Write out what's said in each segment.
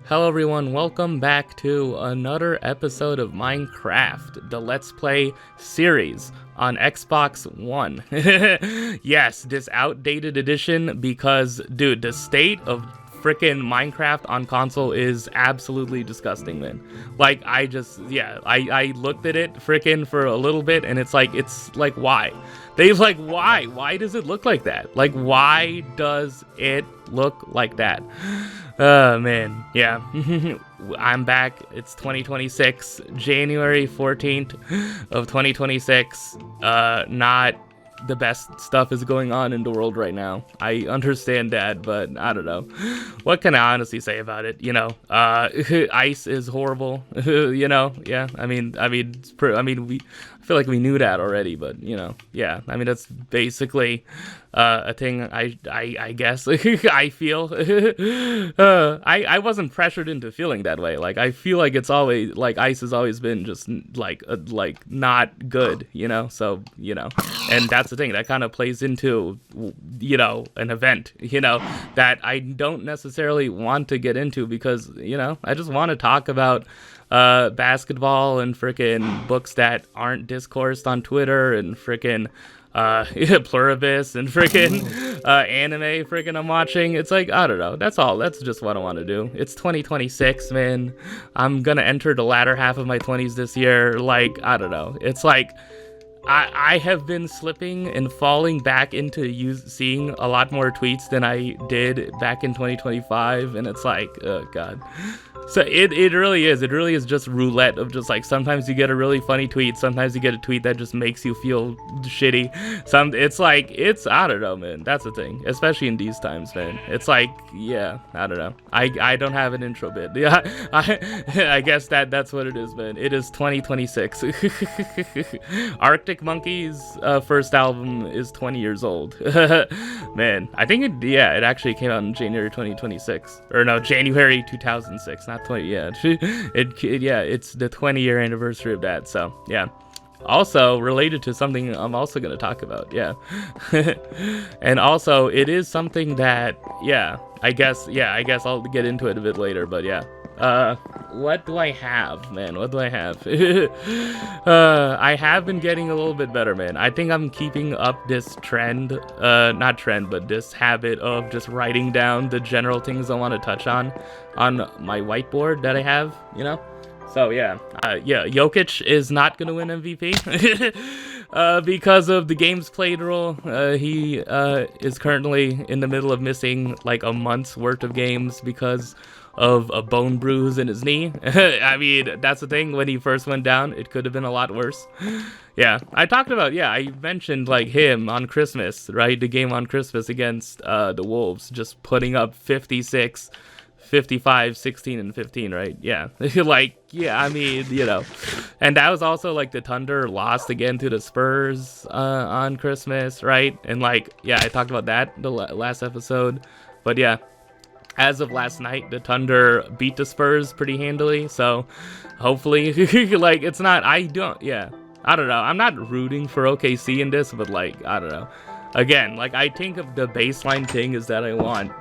Hello everyone, welcome back to another episode of Minecraft, the Let's Play series on Xbox One. Yes, this outdated edition because, dude, the state of frickin' Minecraft on console is absolutely disgusting, man. Like, I looked at it frickin' for a little bit and it's like, why? Why does it look like that? Like, why does it look like that? Man, yeah. I'm back. It's 2026, January 14th of 2026. Not the best stuff is going on in the world right now. I understand that, but I don't know. What can I honestly say about it? You know, ice is horrible. You know, yeah. I feel like we knew that already, but you know, yeah. I mean, that's basically a thing. I guess I feel. I wasn't pressured into feeling that way. Like, I feel like it's always like ice has always been just like not good, you know. So you know, and that's the thing that kind of plays into, you know, an event, you know, that I don't necessarily want to get into because, you know, I just want to talk about basketball and frickin' books that aren't discoursed on Twitter and frickin' Pluribus and frickin' anime frickin' I'm watching. It's like, I don't know. That's all. That's just what I want to do. It's 2026, man. I'm gonna enter the latter half of my 20s this year. Like, I don't know. It's like I have been slipping and falling back into seeing a lot more tweets than I did back in 2025, and it's like, oh god. So it really is just roulette of just like, sometimes you get a really funny tweet, sometimes you get a tweet that just makes you feel shitty. It's I don't know, man. That's the thing, especially in these times, man. It's like, yeah, I don't know. I don't have an intro bit. Yeah, I guess that's what it is, man. It is 2026. Arctic Monkeys' first album is 20 years old. Man, I think it actually came out in January 2026, or no, January 2006. Not 20, yeah. It's the 20-year anniversary of that, so, yeah. Also, related to something I'm also going to talk about, yeah. And also, it is something that, yeah, I guess I'll get into it a bit later, but yeah. What do I have, man? What do I have? I have been getting a little bit better, man. I think I'm keeping up this trend, not trend, but this habit of just writing down the general things I want to touch on my whiteboard that I have, you know? So, yeah. Jokic is not going to win MVP because of the games played rule. He is currently in the middle of missing like a month's worth of games because of a bone bruise in his knee. I mean, that's the thing. When he first went down, it could have been a lot worse. Yeah, I mentioned like him on Christmas, right? The game on Christmas against the Wolves, just putting up 56, 55, 16, and 15, right? Yeah, like, yeah, I mean, you know. And that was also like the Thunder lost again to the Spurs on Christmas, right? And like, yeah, I talked about that the last episode. But yeah, as of last night, the Thunder beat the Spurs pretty handily, so hopefully, like, it's not, I don't know. I'm not rooting for OKC in this, but like, I don't know. Again, like, I think of the baseline thing is that I want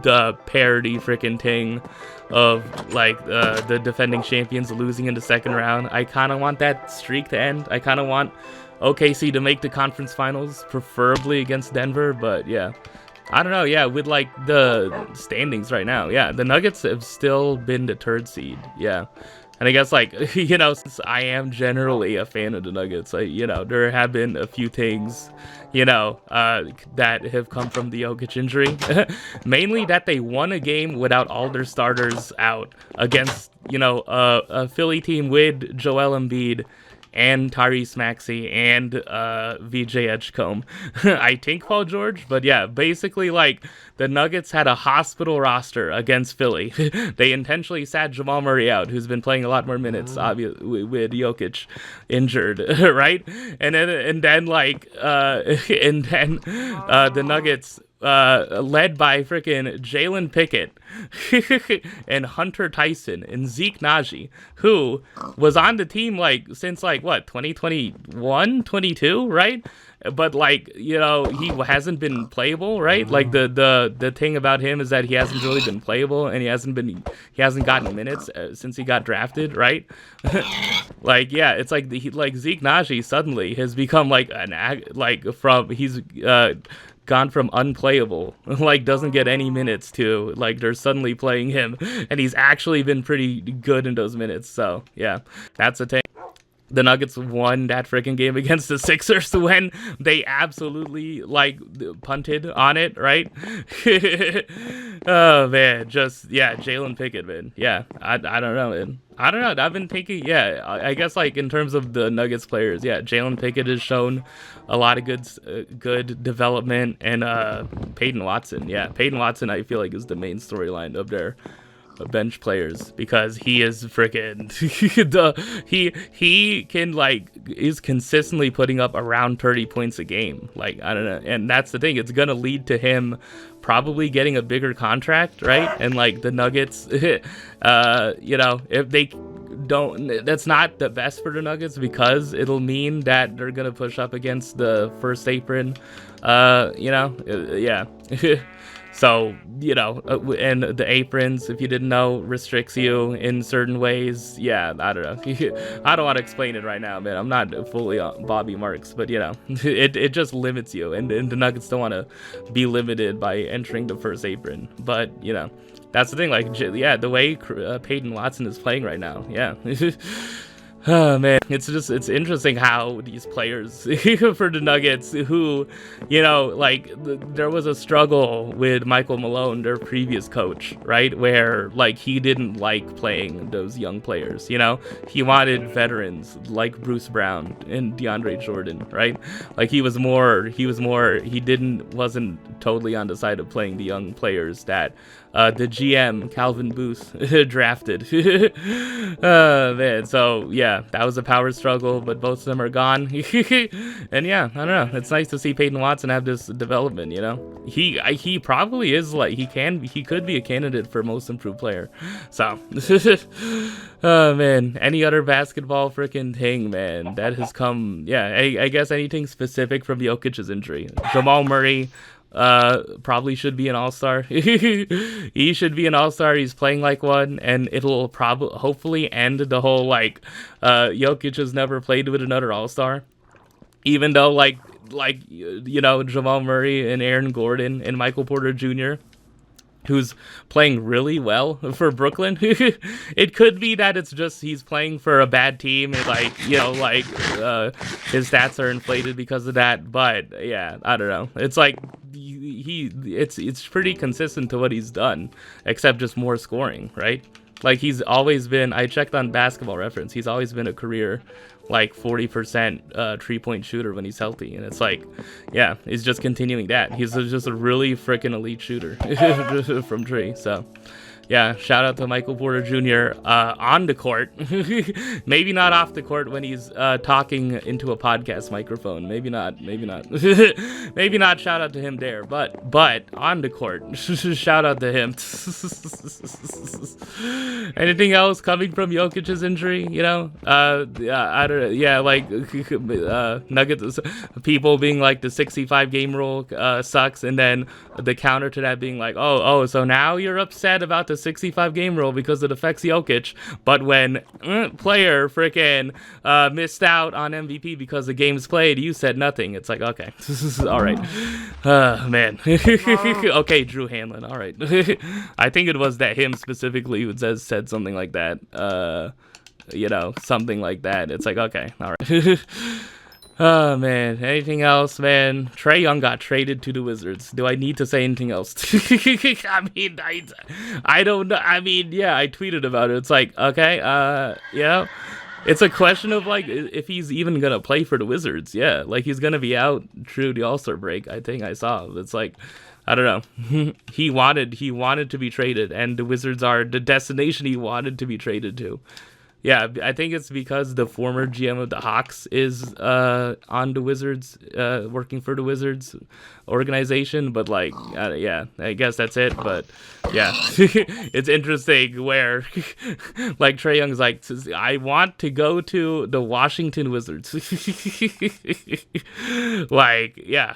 the parody freaking thing of like the defending champions losing in the second round. I kind of want that streak to end. I kind of want OKC to make the conference finals, preferably against Denver, but yeah. I don't know, yeah, with like the standings right now, yeah, the Nuggets have still been the third seed, yeah. And I guess, like, you know, since I am generally a fan of the Nuggets, you know, there have been a few things, you know, that have come from the Jokic injury. Mainly that they won a game without all their starters out against, you know, a Philly team with Joel Embiid and Tyrese Maxey and Vichet Chum. I think Paul George, but yeah, basically like the Nuggets had a hospital roster against Philly. They intentionally sat Jamal Murray out, who's been playing a lot more minutes, obviously, with Jokic injured, right? And then the Nuggets led by freaking Jalen Pickett and Hunter Tyson and Zeke Naji, who was on the team like since like what 2021, 22, right? But like, you know, he hasn't been playable, right? Like the thing about him is that he hasn't really been playable, and he hasn't gotten minutes since he got drafted, right? Like, yeah, it's like like Zeke Naji suddenly has become like he's gone from unplayable, like doesn't get any minutes, to like they're suddenly playing him, and he's actually been pretty good in those minutes. So yeah, that's the thing. The Nuggets won that freaking game against the Sixers when they absolutely like punted on it, right? Oh man, just yeah, Jalen Pickett, man. Yeah, I don't know, man. I don't know. I've been thinking, yeah, I guess like in terms of the Nuggets players, yeah, Jalen Pickett has shown a lot of good development, and Peyton Watson, yeah, Peyton Watson, I feel like is the main storyline of their bench players, because he is freaking he can like is consistently putting up around 30 points a game. Like, I don't know, and that's the thing, it's gonna lead to him probably getting a bigger contract, right? And like the Nuggets, you know, if they don't, that's not the best for the Nuggets, because it'll mean that they're gonna push up against the first apron, you know, yeah. So, you know, and the aprons, if you didn't know, restricts you in certain ways. Yeah, I don't know. I don't want to explain it right now, man. I'm not fully on Bobby Marks, but, you know, it just limits you. And the Nuggets don't want to be limited by entering the first apron. But, you know, that's the thing. Like, yeah, the way Peyton Watson is playing right now. Yeah. Oh man, it's interesting how these players for the Nuggets, who, you know, like there was a struggle with Michael Malone, their previous coach, right? Where like he didn't like playing those young players, you know, he wanted veterans like Bruce Brown and DeAndre Jordan, right? Like he wasn't totally on the side of playing the young players that the GM Calvin Booth drafted. Man, so yeah, that was a power struggle, but both of them are gone. And yeah, I don't know, it's nice to see Peyton Watson have this development, you know. He probably is like, he could be a candidate for most improved player. So oh man, any other basketball freaking thing, man, that has come, yeah, I guess anything specific from Jokic's injury. Jamal Murray probably should be an all-star. He should be an all-star. He's playing like one, and it'll probably hopefully end the whole like Jokic has never played with another all-star, even though like you know, Jamal Murray and Aaron Gordon and Michael Porter Jr., who's playing really well for Brooklyn. It could be that it's just he's playing for a bad team, and like, you know, like his stats are inflated because of that. But yeah, I don't know. It's like it's pretty consistent to what he's done, except just more scoring, right? Like he's always been, I checked on Basketball Reference, he's always been a career like 40% 3-point shooter when he's healthy, and it's like, yeah, he's just continuing that. He's just a really freaking elite shooter from Trae. So yeah, shout out to Michael Porter Jr. On the court. Maybe not off the court when he's talking into a podcast microphone. Maybe not. Maybe not shout out to him there. But on the court, shout out to him. Anything else coming from Jokic's injury? You know, I don't know. Yeah, like Nuggets people being like the 65 game rule sucks, and then the counter to that being like, oh, so now you're upset about the 65 game rule because it affects Jokic, but when player freaking missed out on MVP because the game's played, you said nothing. It's like, okay, all right, man. Okay, Drew Hanlon, all right. I think it was that him specifically who said something like that, you know, something like that. It's like, okay, all right. Oh man, anything else, man? Trae Young got traded to the Wizards. Do I need to say anything else? I mean, I don't know. I mean, yeah, I tweeted about it. It's like, okay, yeah. It's a question of like if he's even gonna play for the Wizards. Yeah, like he's gonna be out through the All-Star break, I think I saw. It's like, I don't know. he wanted to be traded, and the Wizards are the destination he wanted to be traded to. Yeah, I think it's because the former GM of the Hawks is on the Wizards, working for the Wizards organization. But like, yeah, I guess that's it. But yeah, it's interesting where like Trae Young's like, I want to go to the Washington Wizards. Like, yeah.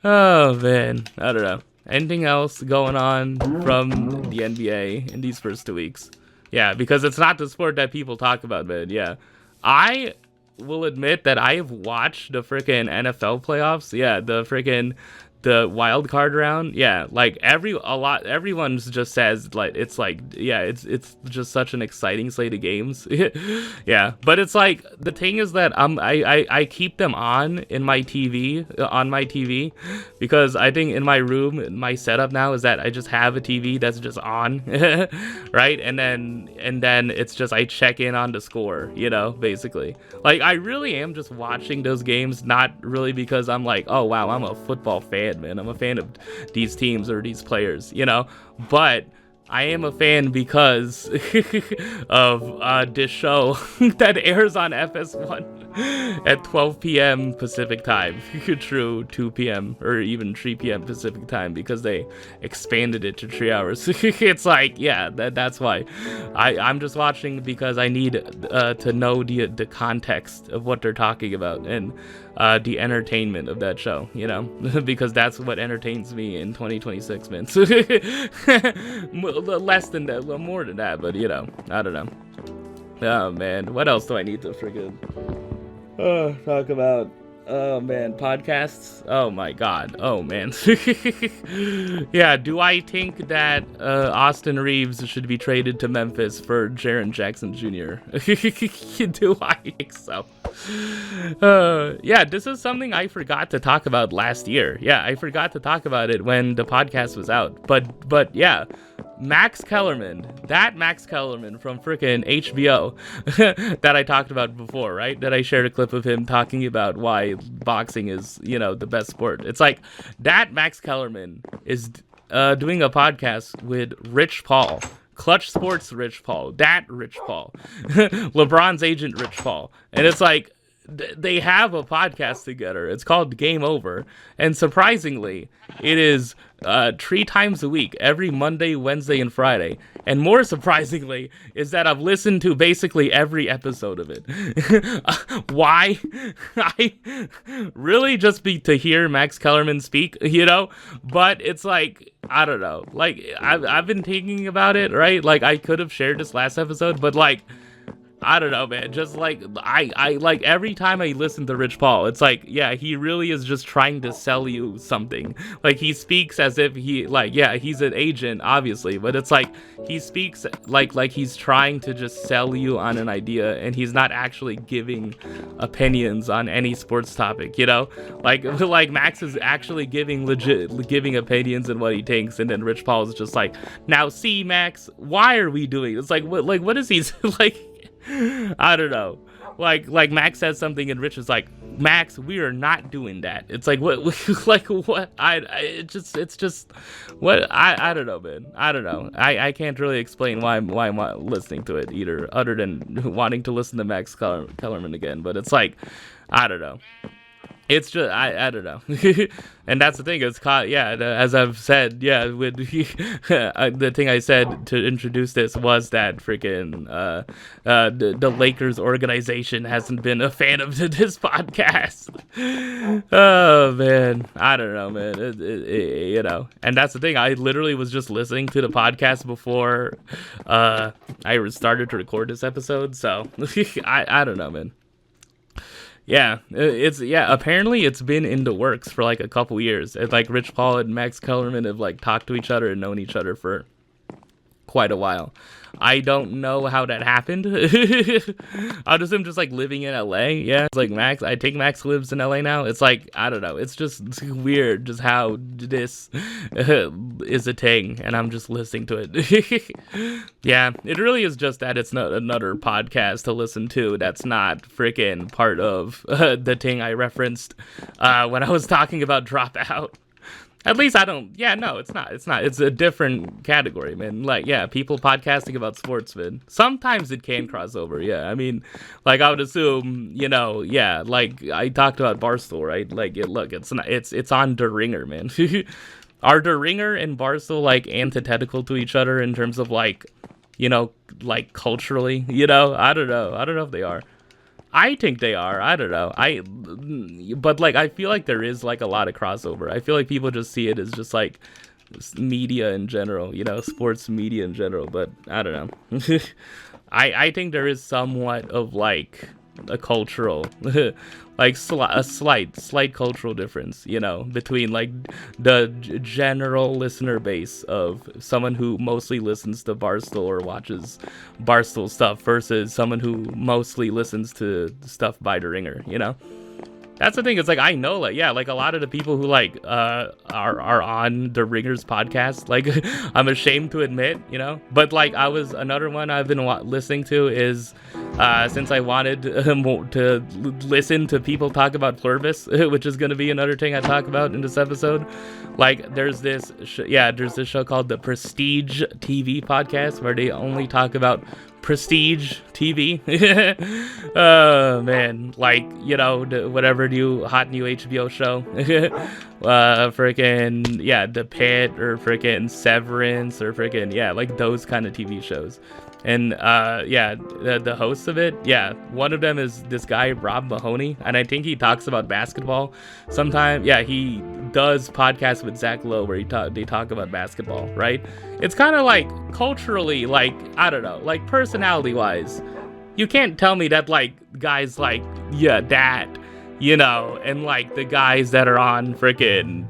Oh man, I don't know. Anything else going on from the NBA in these first 2 weeks? Yeah, because it's not the sport that people talk about, man. Yeah. I will admit that I have watched the freaking NFL playoffs. Yeah, the wild card round. Yeah, like everyone just says like it's just such an exciting slate of games. Yeah, but it's like the thing is that I keep them on my TV because I think in my room my setup now is that I just have a TV that's just on, right? And then it's just I check in on the score, basically. Like I really am just watching those games, not really because I'm like, oh wow, I'm a football fan. Man, I'm a fan of these teams or these players, but I am a fan because of this show that airs on FS1 at 12 p.m. Pacific time, true 2 p.m. or even 3 p.m. Pacific time, because they expanded it to 3 hours. It's like, yeah, that's why I'm just watching because I need to know the context of what they're talking about and the entertainment of that show, because that's what entertains me in 2026, man. Less than that, well, more than that, but I don't know. Oh man, what else do I need to friggin' talk about? Oh man, podcasts. Oh my god. Oh man. Yeah, do I think that Austin Reeves should be traded to Memphis for Jaren Jackson Jr.? Do I think so? Yeah, this is something I forgot to talk about last year. Yeah, I forgot to talk about it when the podcast was out. But yeah, Max Kellerman from frickin' HBO that I talked about before, right? That I shared a clip of him talking about why boxing is, the best sport. It's like that Max Kellerman is doing a podcast with Rich Paul, Clutch Sports Rich Paul, that Rich Paul, LeBron's agent Rich Paul. And it's like, they have a podcast together. It's called Game Over. And surprisingly, it is 3 times a week, every Monday, Wednesday, and Friday. And more surprisingly is that I've listened to basically every episode of it. Why? I really just to hear Max Kellerman speak, But it's like, I don't know. Like, I've been thinking about it, right? Like, I could have shared this last episode, but like, I don't know, man. Just like I like every time I listen to Rich Paul, it's like, yeah, he really is just trying to sell you something. Like he speaks as if he's an agent, obviously, but it's like he speaks like he's trying to just sell you on an idea, and he's not actually giving opinions on any sports topic, Like Max is actually giving opinions and what he thinks, and then Rich Paul is just like, now see, Max, why are we doing this? Like what is he like? I don't know. Like Max says something and Rich is like, Max, we are not doing that. It's like what like what it's just what I don't know, man. I don't know. I can't really explain why I'm listening to it either, other than wanting to listen to Max Kellerman again. But it's like, I don't know. It's just I don't know. And that's the thing. It's as I've said, with the thing I said to introduce this was that freaking the Lakers organization hasn't been a fan of this podcast. Oh man, I don't know, man. And that's the thing. I literally was just listening to the podcast before I started to record this episode. So I don't know, man. Yeah, apparently it's been in the works for like a couple years. It's like Rich Paul and Max Kellerman have like talked to each other and known each other for quite a while. I don't know how that happened. I just am just like living in LA. Yeah, it's like Max. I think Max lives in LA now. It's like, I don't know. It's just weird just how this is a thing, and I'm just listening to it. Yeah, it really is just that it's not another podcast to listen to that's not freaking part of the thing I referenced when I was talking about Dropout. At least I don't. Yeah, no, it's not. It's not. It's a different category, man. Like, yeah, people podcasting about sports, man. Sometimes it can cross over. Yeah, I mean, like I would assume, yeah, like I talked about Barstool, right? Like, look, it's not. It's on Der Ringer, man. Are Der Ringer and Barstool like antithetical to each other in terms of like, like culturally? I don't know. I don't know if they are. I think they are. I don't know. But like, I feel like there is like a lot of crossover. I feel like people just see it as just like media in general, sports media in general. But I don't know. I think there is somewhat of like a cultural, like a slight cultural difference, between like the general listener base of someone who mostly listens to Barstool or watches Barstool stuff versus someone who mostly listens to stuff by The Ringer, That's the thing. It's like, I know, like, yeah, like a lot of the people who like are on the Ringer's podcast, like I'm ashamed to admit, but like another one I've been listening to is since I wanted to listen to people talk about Pluribus, which is going to be another thing I talk about in this episode. Like there's this show called the Prestige TV podcast where they only talk about prestige TV. Oh man, like whatever hot new HBO show, freaking yeah, The Pit or freaking Severance or freaking yeah, like those kind of TV shows. And yeah, the hosts of it, yeah, one of them is this guy Rob Mahoney, and I think he talks about basketball sometimes. Yeah, he does podcasts with Zach Lowe where they talk about basketball, right? It's kind of like culturally, like I don't know, like personality wise, you can't tell me that like guys like that, and like the guys that are on freaking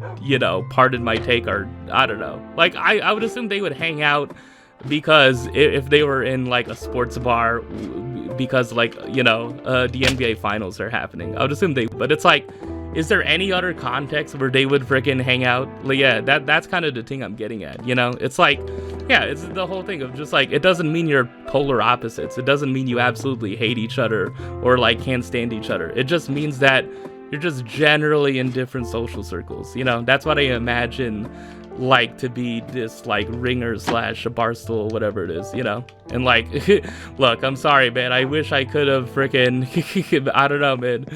Pardon My Take are, I don't know, like I would assume they would hang out because if they were in like a sports bar because like the NBA finals are happening, I would assume but it's like, is there any other context where they would freaking hang out? Like, yeah, that's kind of the thing I'm getting at, it's like, yeah, it's the whole thing of just like, it doesn't mean you're polar opposites, it doesn't mean you absolutely hate each other or like can't stand each other, it just means that you're just generally in different social circles, that's what I imagine like to be this like Ringer / Barstool, whatever it is, and like look, I'm sorry, man, I wish I could have freaking I don't know, man,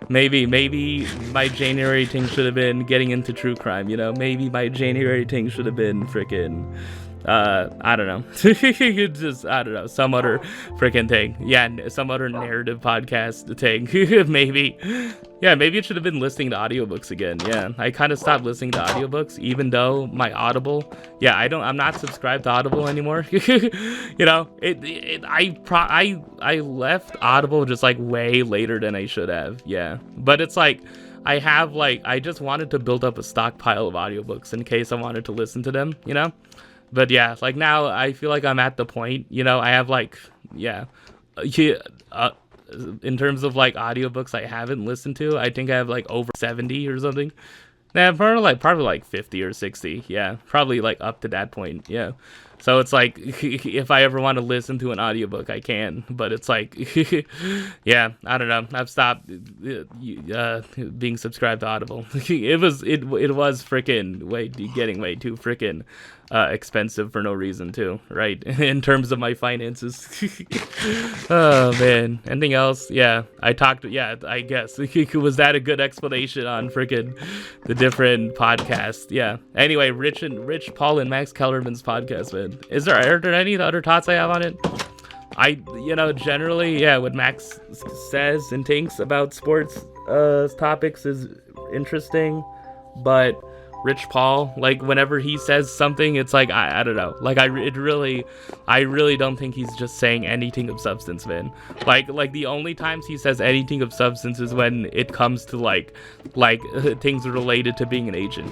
maybe my January thing should have been getting into true crime, maybe my January thing should have been freaking I don't know. Just, I don't know, some other freaking thing. Yeah, some other narrative podcast thing. Maybe. Yeah, maybe it should have been listening to audiobooks again. Yeah, I kind of stopped listening to audiobooks, even though my Audible. Yeah, I'm not subscribed to Audible anymore. I left Audible just like way later than I should have. Yeah, but it's like, I just wanted to build up a stockpile of audiobooks in case I wanted to listen to them, But yeah, like now I feel like I'm at the point, I have like, yeah, in terms of like audiobooks I haven't listened to, I think I have like over 70 or something. Nah, probably like 50 or 60. Yeah, probably like up to that point. Yeah. So it's like, if I ever want to listen to an audiobook, I can. But it's like, yeah, I don't know. I've stopped being subscribed to Audible. It was freaking getting way too freaking expensive for no reason too, right? In terms of my finances. Oh man, anything else? Yeah, I guess. Was that a good explanation on freaking the different podcasts? Yeah, anyway, Rich Paul and Max Kellerman's podcast, man. Are there any other thoughts I have on it? Generally, yeah, what Max says and thinks about sports topics is interesting, but Rich Paul, like whenever he says something, it's like I don't know, like I really don't think he's just saying anything of substance, man. Like the only times he says anything of substance is when it comes to like things related to being an agent.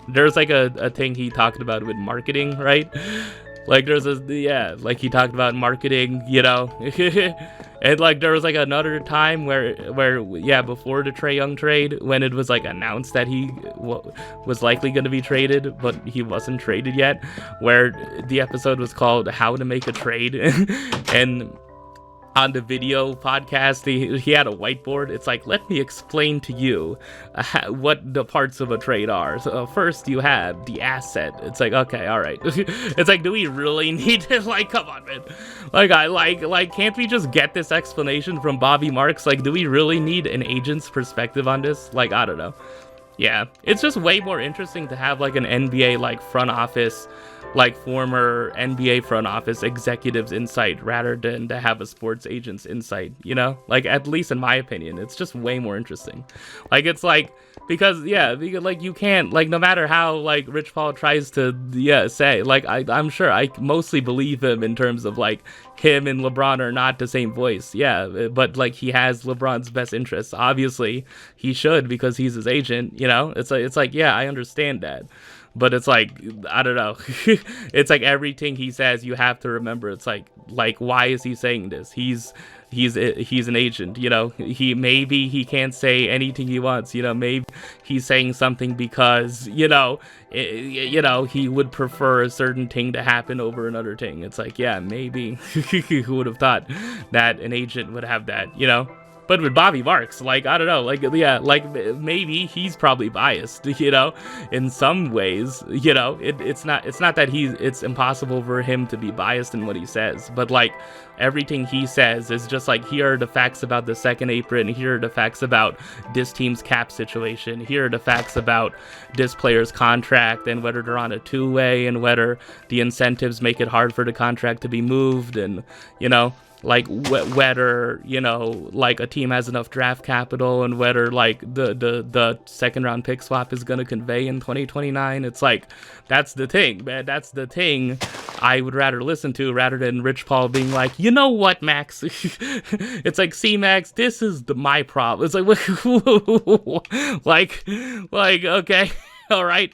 There's like a thing he talked about with marketing, right? Like there's like he talked about marketing, and like there was like another time where before the Trae Young trade, when it was like announced that he was likely going to be traded, but he wasn't traded yet, where the episode was called "How to Make a Trade," and on the video podcast, he had a whiteboard. It's like, let me explain to you what the parts of a trade are. So first you have the asset. It's like, okay, all right. It's like, do we really need to, like, come on, man. Like, can't we just get this explanation from Bobby Marks? Like, do we really need an agent's perspective on this? Like, I don't know. Yeah, it's just way more interesting to have like an NBA like front office, like former NBA front office executives insight rather than to have a sports agent's insight, you know? Like, at least in my opinion, it's just way more interesting. Like, it's like, because like you can't, like, no matter how like Rich Paul tries to say, like, I'm sure I mostly believe him in terms of like him and LeBron are not the same voice, but like he has LeBron's best interests. Obviously he should, because he's his agent, you know? It's like yeah, I understand that. But it's like, I don't know. It's like everything he says, you have to remember. It's like why is he saying this? He's an agent, you know. Maybe he can't say anything he wants, you know. Maybe he's saying something because, you know, he would prefer a certain thing to happen over another thing. It's like, yeah, maybe. Who would have thought that an agent would have that, you know? But with Bobby Marks, like, I don't know, like, yeah, like, maybe he's probably biased, you know, in some ways, you know. It's not that it's impossible for him to be biased in what he says, but, like, everything he says is just like, here are the facts about the second apron, here are the facts about this team's cap situation, here are the facts about this player's contract, and whether they're on a two-way, and whether the incentives make it hard for the contract to be moved, and, you know, like whether, you know, like a team has enough draft capital, and whether like the second round pick swap is going to convey in 2029. It's like, that's the thing, man. That's the thing I would rather listen to, rather than Rich Paul being like, you know what, Max? It's like, see, Max, this is my problem. It's like, like, okay. All right,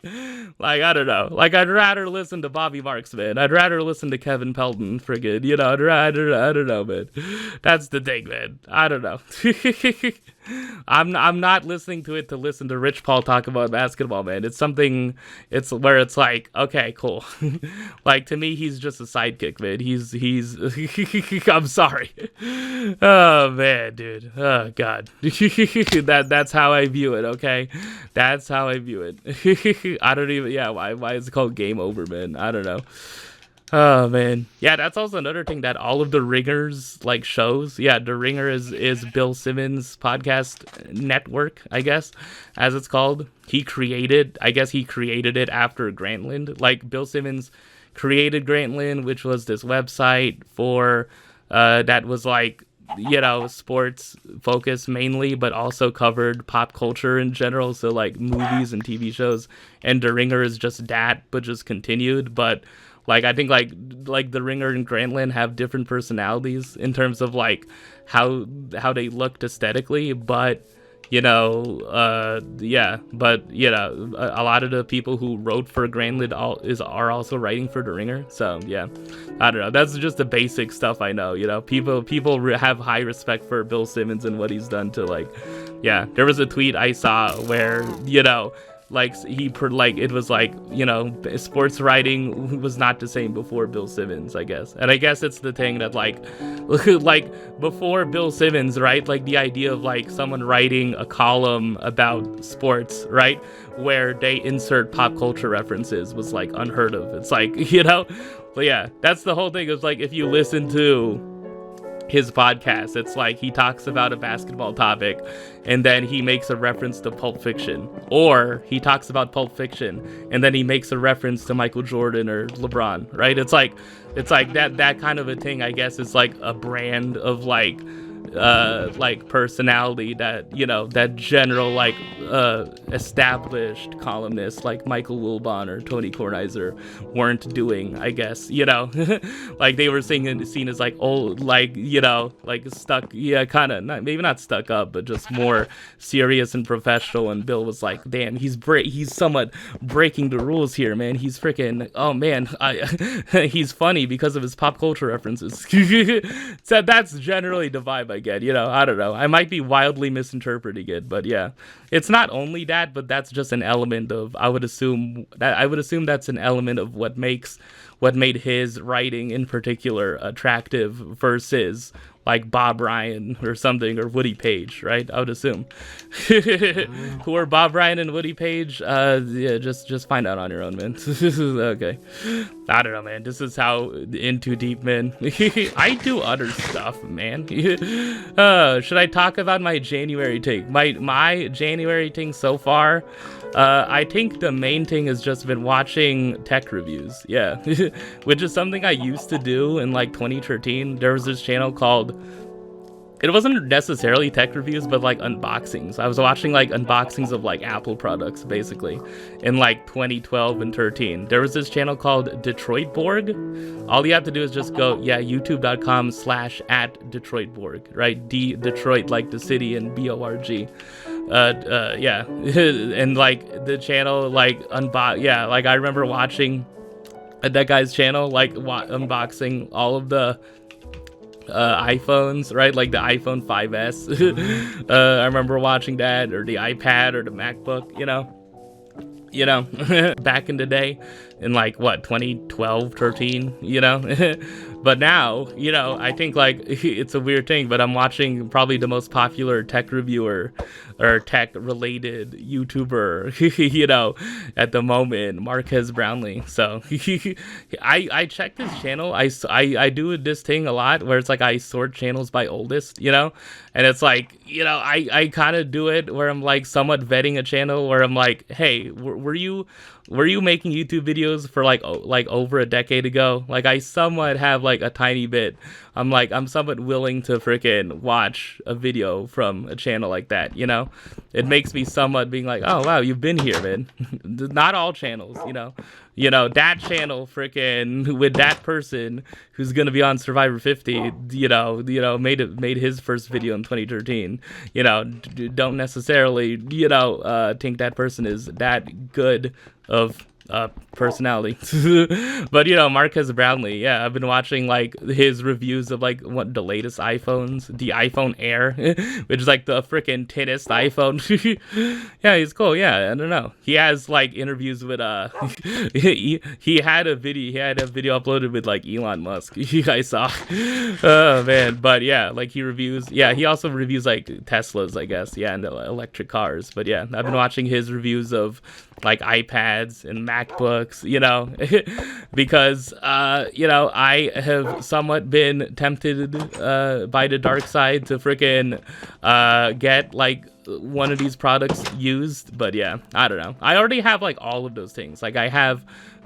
like, I don't know, like, I'd rather listen to Bobby Marks, man. I'd rather listen to Kevin Pelton, friggin', you know. I don't know, man. That's the thing, man. I don't know. I'm not listening to it to listen to Rich Paul talk about basketball, man. It's something, it's where it's like, okay, cool. Like, to me, he's just a sidekick, man. He's I'm sorry. Oh, man, dude. Oh, God. That's how I view it, okay? That's how I view it. I don't even, why is it called Game Over, man? I don't know. Oh, man. Yeah, that's also another thing that all of the Ringers, like, shows. Yeah, the Ringer is Bill Simmons' podcast network, I guess, as it's called. He created it after Grantland. Like, Bill Simmons created Grantland, which was this website for, that was, like, you know, sports focused mainly, but also covered pop culture in general. So, like, movies and TV shows. And the Ringer is just that, but just continued. But, like, I think like the Ringer and Grantland have different personalities in terms of like how they looked aesthetically, but, you know, but, you know, a lot of the people who wrote for Grantland are also writing for the Ringer. So yeah, I don't know. That's just the basic stuff I know. You know, people have high respect for Bill Simmons and what he's done to, like, yeah. There was a tweet I saw where, you know, like, it was like, you know, sports writing was not the same before Bill Simmons, I guess. And I guess it's the thing that, like before Bill Simmons, right? Like, the idea of, like, someone writing a column about sports, right, where they insert pop culture references was, like, unheard of. It's like, you know, but yeah, that's the whole thing. Is like, if you listen to his podcast, it's like he talks about a basketball topic and then he makes a reference to Pulp Fiction, or he talks about Pulp Fiction and then he makes a reference to Michael Jordan or LeBron, right? It's like that kind of a thing, I guess, is like a brand of like personality that, you know, that general, like, established columnists like Michael Wilbon or Tony Kornheiser weren't doing, I guess, you know. Like, they were seen as like old, like, you know, like stuck, kind of, maybe not stuck up, but just more serious and professional. And Bill was like, damn, he's somewhat breaking the rules here, man. He's freaking, oh man, he's funny because of his pop culture references. So that's generally the vibe I get, you know. I don't know, I might be wildly misinterpreting it, but yeah, it's not only that, but that's just an element of, I would assume that's an element of what made his writing in particular attractive versus like Bob Ryan or something, or Woody Page, right? I would assume. Who are Bob Ryan and Woody Page? Yeah, just find out on your own, man. Okay. I don't know, man. This is how into deep, man. I do other stuff, man. Should I talk about my January take? My January thing so far, I think the main thing has just been watching tech reviews, yeah, which is something I used to do in like 2013. There was this channel called, it wasn't necessarily tech reviews, but like unboxings. I was watching like unboxings of like Apple products, basically, in like 2012 and 13. There was this channel called DetroitBORG. All you have to do is just go, youtube.com/@DetroitBORG, right? Detroit, like the city, and BORG. Yeah, and like the channel, like yeah, like I remember watching that guy's channel, like unboxing all of the iPhones, right? Like the iPhone 5S. I remember watching that, or the iPad, or the MacBook, you know, back in the day, in like what, 2012, 13, you know. But now, you know, I think like it's a weird thing, but I'm watching probably the most popular tech reviewer or tech related YouTuber, you know, at the moment, Marques Brownlee. So I check this channel. I do this thing a lot where it's like I sort channels by oldest, you know, and it's like, you know, I kind of do it where I'm like somewhat vetting a channel where I'm like, hey, were you making YouTube videos for like over a decade ago? Like I somewhat have like a tiny bit. I'm somewhat willing to freaking watch a video from a channel like that, you know? It makes me somewhat being like, oh wow, you've been here, man. Not all channels, you know, that channel freaking with that person who's gonna be on Survivor 50, you know, made his first video in 2013, you know, don't necessarily, you know, think that person is that good of personality. But you know, Marques Brownlee, yeah, I've been watching like his reviews of like what the latest iPhones, the iPhone Air, which is like the freaking tinnest iPhone. Yeah, he's cool. Yeah, I don't know, he has like interviews with he had a video uploaded with like Elon Musk. I saw. Oh man. But yeah, like he also reviews like Teslas, I guess, yeah, and electric cars. But yeah, I've been watching his reviews of like iPads and MacBooks, you know, because, you know, I have somewhat been tempted by the dark side to freaking get like one of these products used. But yeah, I don't know. I already have like all of those things. Like I have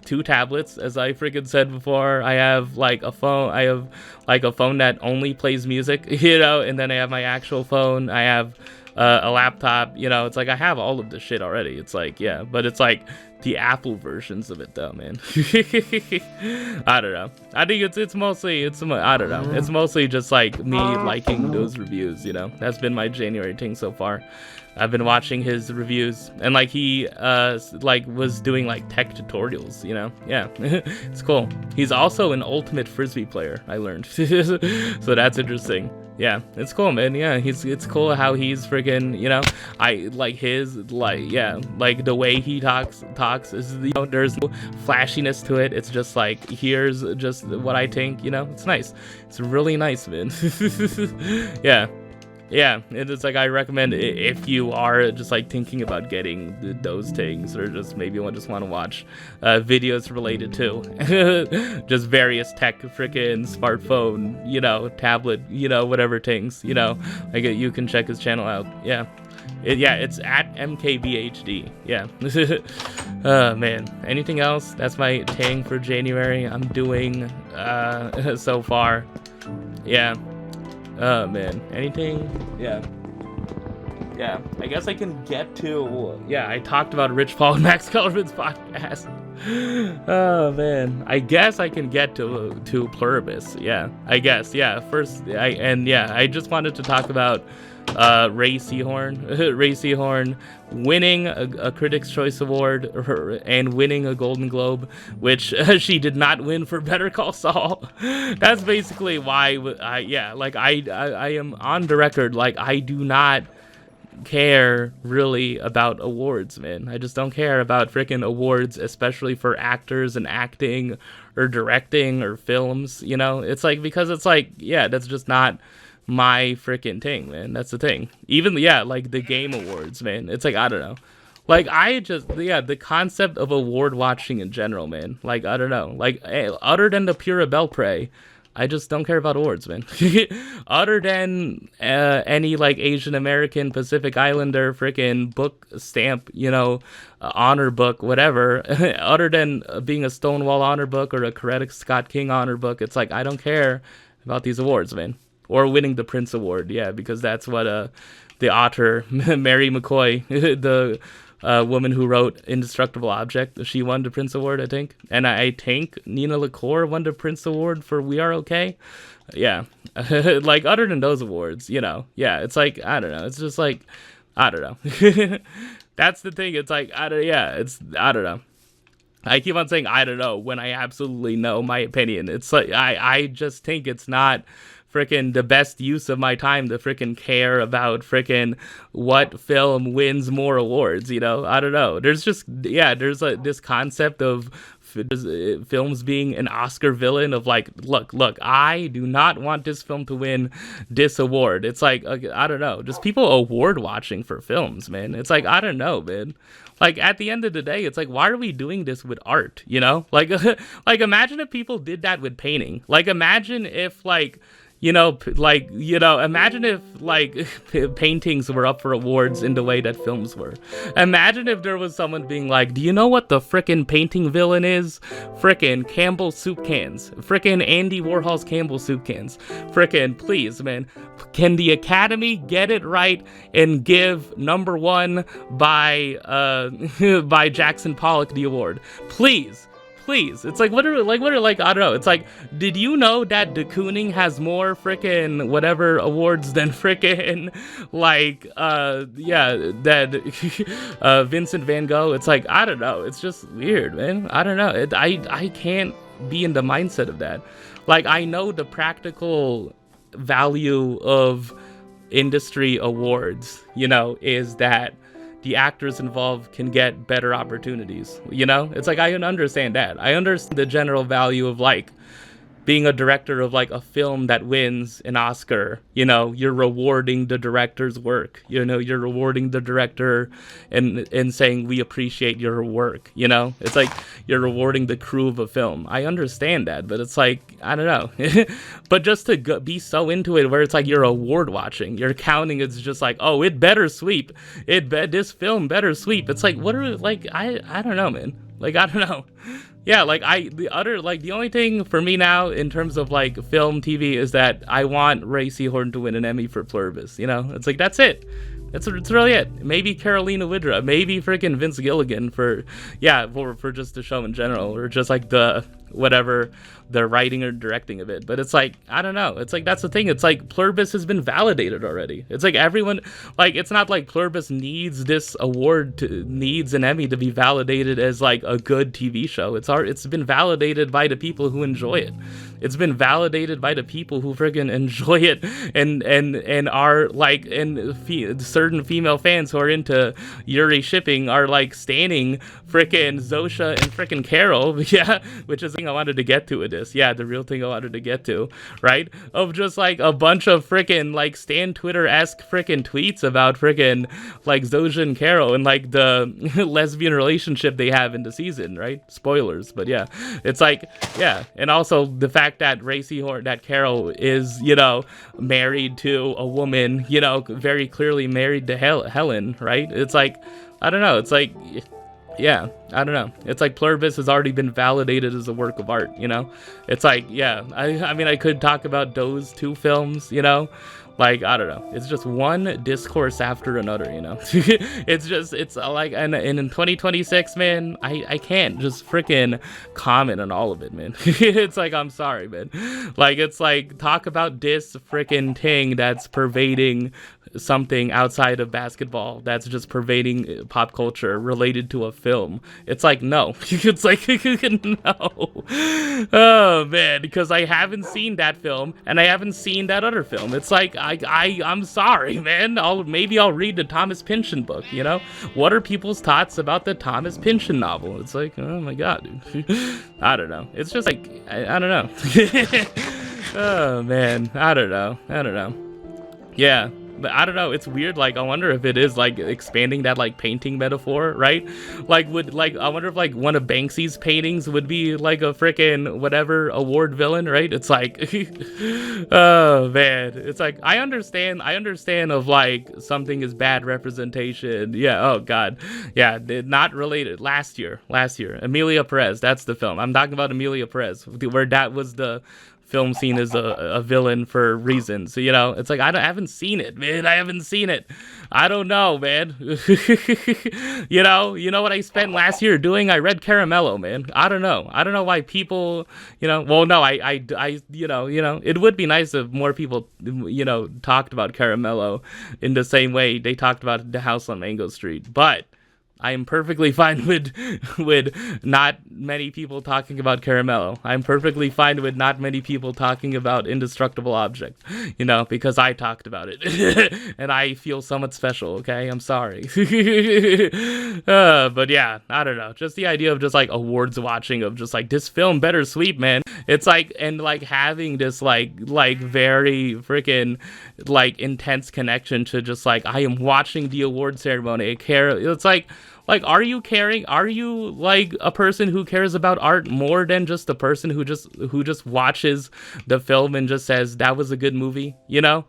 2 tablets, as I freaking said before. I have like a phone. I have like a phone that only plays music, you know, and then I have my actual phone. I have a laptop, you know. It's like I have all of this shit already. It's like, yeah, but it's like the Apple versions of it though, man. I don't know. I think it's mostly I don't know. It's mostly just like me liking those reviews, you know. That's been my January thing so far. I've been watching his reviews, and like he like was doing like tech tutorials, you know. Yeah. It's cool. He's also an ultimate frisbee player, I learned. So that's interesting. Yeah, it's cool, man. Yeah, it's cool how he's freaking, you know, I like his, like, yeah, like the way he talks is, you know, there's no flashiness to it. It's just like, here's just what I think, you know. It's nice. It's really nice, man. Yeah. Yeah, it's like I recommend if you are just like thinking about getting those things, or just maybe you just want to watch videos related to just various tech, freaking smartphone, you know, tablet, you know, whatever things, you know, like you can check his channel out. Yeah. It's at MKBHD. Yeah. Oh man. Anything else? That's my tang for January. I'm doing so far. Yeah. Oh man, anything? Yeah, I guess I can get to, yeah, I talked about Rich Paul and Max Kellerman's podcast. Oh man, I guess I can get to Pluribus. Yeah, I guess, yeah. First, I just wanted to talk about Rhea Seehorn winning a Critics' Choice Award and winning a Golden Globe, which she did not win for Better Call Saul. That's basically why I am on the record, like, I do not care really about awards, man. I just don't care about freaking awards, especially for actors and acting or directing or films, you know. It's like, because it's like, yeah, that's just not my freaking thing, man. That's the thing. Even, yeah, like the game awards, man. It's like, I don't know. Like, the concept of award watching in general, man. Like, I don't know. Like, other than the pure Belpre, I just don't care about awards, man. Other than any, like, Asian American, Pacific Islander, freaking book stamp, honor book, whatever. Other than being a Stonewall honor book or a Coretta Scott King honor book, it's like, I don't care about these awards, man. Or winning the Prince Award, yeah, because that's what the author, Mary McCoy, the woman who wrote Indestructible Object, she won the Prince Award, I think. And I think Nina LaCour won the Prince Award for We Are Okay. Yeah. Like, other than those awards, yeah, it's like, I don't know. It's just like, I don't know. That's the thing. It's like, I don't know. I keep on saying I don't know when I absolutely know my opinion. It's like, I just think it's not freaking the best use of my time to freaking care about freaking what film wins more awards, I don't know. There's just, there's this concept of films being an Oscar villain of like, look, I do not want this film to win this award. It's like, I don't know, just people award watching for films, man. It's like, I don't know, man. Like, at the end of the day, it's like, why are we doing this with art, Like, like, imagine if people did that with painting. Like, imagine if, like, imagine if, like, paintings were up for awards in the way that films were. Imagine if there was someone being like, do you know what the frickin' painting villain is? Frickin' Campbell soup cans. Frickin' Andy Warhol's Campbell soup cans. Frickin', please, man. Can the Academy get it right and give number 1 by by Jackson Pollock the award? Please. It's like, what are I don't know. It's like, did you know that de Kooning has more frickin' whatever awards than frickin' like, Vincent Van Gogh? It's like, I don't know. It's just weird, man. I don't know. I can't be in the mindset of that. Like, I know the practical value of industry awards, is that the actors involved can get better opportunities, It's like, I understand that. I understand the general value of, like, being a director of, like, a film that wins an Oscar. You're rewarding the director's work. You're rewarding the director and saying, we appreciate your work, It's like, you're rewarding the crew of a film. I understand that, but it's like, I don't know. But just to be so into it where it's like you're award watching, you're counting, it's just like, oh, it better sweep. This film better sweep. It's like, what are, like, I don't know, man. Like, I don't know. Yeah, like, the only thing for me now in terms of, like, film, TV is that I want Rhea Seehorn to win an Emmy for Pluribus, It's like, that's it. It's really it. Maybe Carolina Widra, maybe freaking Vince Gilligan for just the show in general, or just, like, the writing or directing of it. But it's like, I don't know. It's like, that's the thing. It's like, Pluribus has been validated already. It's like, everyone, like, it's not like Pluribus needs this award needs an Emmy to be validated as, like, a good TV show. It's been validated by the people who enjoy it. It's been validated by the people who friggin' enjoy it and are, like, and certain female fans who are into Yuri shipping are, like, standing frickin' Zosha and frickin' Carol, yeah, which is the thing I wanted to get to with this. Yeah, the real thing I wanted to get to, right? Of just, like, a bunch of frickin', like, Stan Twitter-esque frickin' tweets about frickin', like, Zosha and Carol and, like, the lesbian relationship they have in the season, right? Spoilers, but yeah. It's like, yeah. And also the fact that Rhea Seehorn, that Carol is, married to a woman, very clearly married to Helen, right? It's like, I don't know. It's like, yeah, I don't know. It's like Pluribus has already been validated as a work of art, It's like, yeah, I mean, I could talk about those two films, Like, I don't know. It's just one discourse after another, it's like, and in 2026, man, I can't just freaking comment on all of it, man. It's like, I'm sorry, man. Like, it's like, talk about this freaking thing that's pervading something outside of basketball, that's just pervading pop culture related to a film. It's like, no. It's like, no. Oh, man, because I haven't seen that film, and I haven't seen that other film. It's like, I'm sorry, man. Maybe I'll read the Thomas Pynchon book, What are people's thoughts about the Thomas Pynchon novel? It's like, oh my god, dude. I don't know. It's just like, I don't know. Oh, man. I don't know. Yeah, but I don't know, it's weird. Like, I wonder if it is like expanding that like painting metaphor, right? Like, I wonder if like one of Banksy's paintings would be like a freaking whatever award villain, right? It's like oh man, it's like I understand of like something is bad representation. Yeah, oh god. Yeah, not related. Last year Emilia Perez, that's the film I'm talking about. Emilia Perez, where that was the film scene as a villain for reasons. So, you know, it's like I haven't seen it, man. I haven't seen it. I don't know, man. you know what I spent last year doing? I read Caramello, man. I don't know why people, you know, well, no, I you know, it would be nice if more people, you know, talked about Caramello in the same way they talked about The House on Mango Street. But I am perfectly fine with not many people talking about Caramello. I'm perfectly fine with not many people talking about Indestructible Object, you know, because I talked about it. And I feel somewhat special, okay? I'm sorry. But yeah, I don't know. Just the idea of just like awards watching of just like this film better sweep, man. It's like, and like having this like very freaking like intense connection to just like, I am watching the award ceremony. I care. It's like, are you caring? Are you like a person who cares about art more than just the person who just watches the film and just says that was a good movie? You know,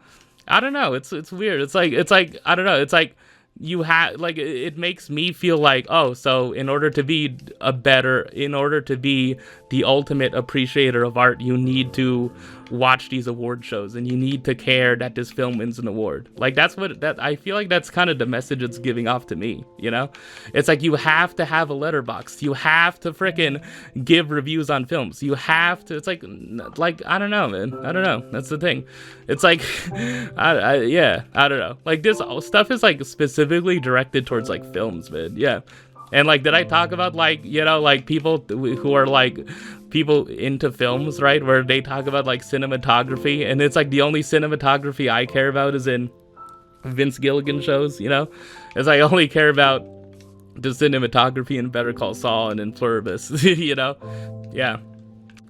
I don't know. It's weird. It's like I don't know. It's like you have like it makes me feel like, oh, so in order to be the ultimate appreciator of art, you need to watch these award shows and you need to care that this film wins an award. Like that I feel like that's kind of the message it's giving off to me, you know? It's like you have to have a letterbox. You have to freaking give reviews on films. You have to, it's like I don't know, man. I don't know. That's the thing. It's like I don't know. Like this stuff is like specifically directed towards like films, man. Yeah. And like, did I talk about like, you know, like people who are like people into films, right? Where they talk about like cinematography, and it's like the only cinematography I care about is in Vince Gilligan shows, you know? It's like I only care about the cinematography in Better Call Saul and in Pluribus, you know? Yeah.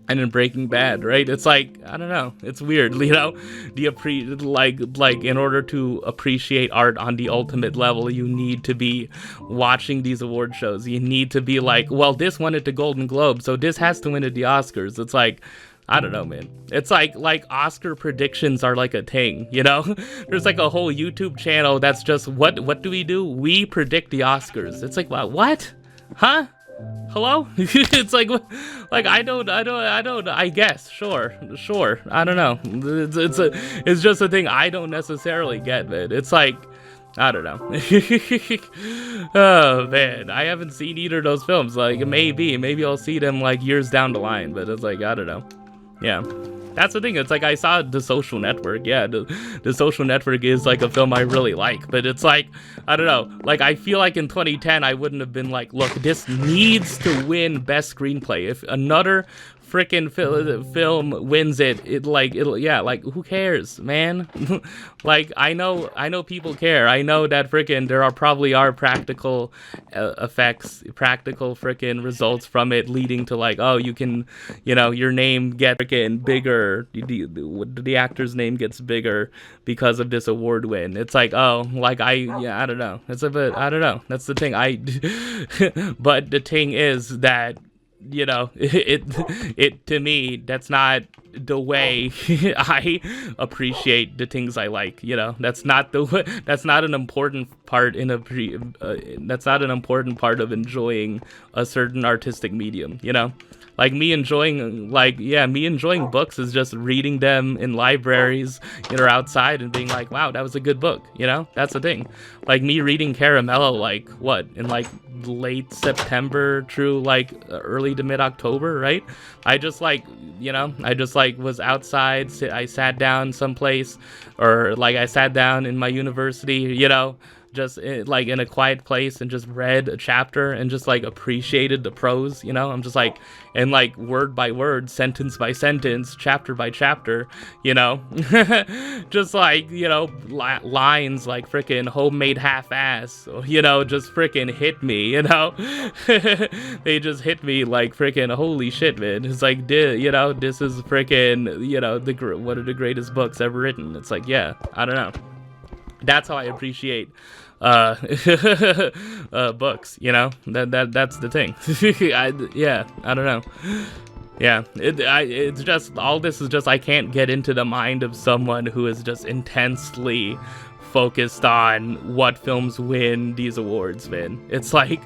And in Breaking Bad, right? It's like, I don't know, it's weird, you know? Like in order to appreciate art on the ultimate level, you need to be watching these award shows. You need to be like, well, this won at the Golden Globe, so this has to win at the Oscars. It's like, I don't know, man. It's like Oscar predictions are like a thing, you know? There's like a whole YouTube channel that's just, what do? We predict the Oscars. It's like, what? Huh? Hello? It's like I guess, sure, I don't know. It's just a thing I don't necessarily get, man. It's like, I don't know. Oh man, I haven't seen either of those films. Like maybe I'll see them like years down the line, but it's like, I don't know. Yeah. That's the thing. It's like I saw The Social Network. Yeah, the Social Network is like a film I really like, but it's like, I don't know. Like I feel like in 2010 I wouldn't have been like, look, this needs to win Best Screenplay. If another freaking film wins it'll who cares, man? Like I know people care. I know that freaking there probably are practical effects, practical freaking results from it leading to like, oh, you can, you know, your name get freaking bigger, the actor's name gets bigger because of this award win. It's like, oh, like I don't know. It's a bit, I don't know. That's the thing. But the thing is that, you know, it to me, that's not the way I appreciate the things I like, you know. That's not an important part that's not an important part of enjoying a certain artistic medium, you know. Like me enjoying books is just reading them in libraries, you know, outside and being like, wow, that was a good book, you know? That's the thing. Like me reading Caramello, like what, in like late September through like early to mid-October, right? I just like, you know, was outside, I sat down someplace, or like I sat down in my university, you know, just like in a quiet place and just read a chapter and just like appreciated the prose, you know. I'm just like, and like word by word, sentence by sentence, chapter by chapter, you know. Just like, you know, lines like freaking homemade half-ass, you know, just freaking hit me, you know. They just hit me like freaking holy shit, man. It's like, you know, this is freaking, you know, one of the greatest books ever written. It's like, yeah, I don't know. That's how I appreciate books, you know. That's the thing. I don't know. Yeah, it's just, all this is just, I can't get into the mind of someone who is just intensely focused on what films win these awards, man. It's like,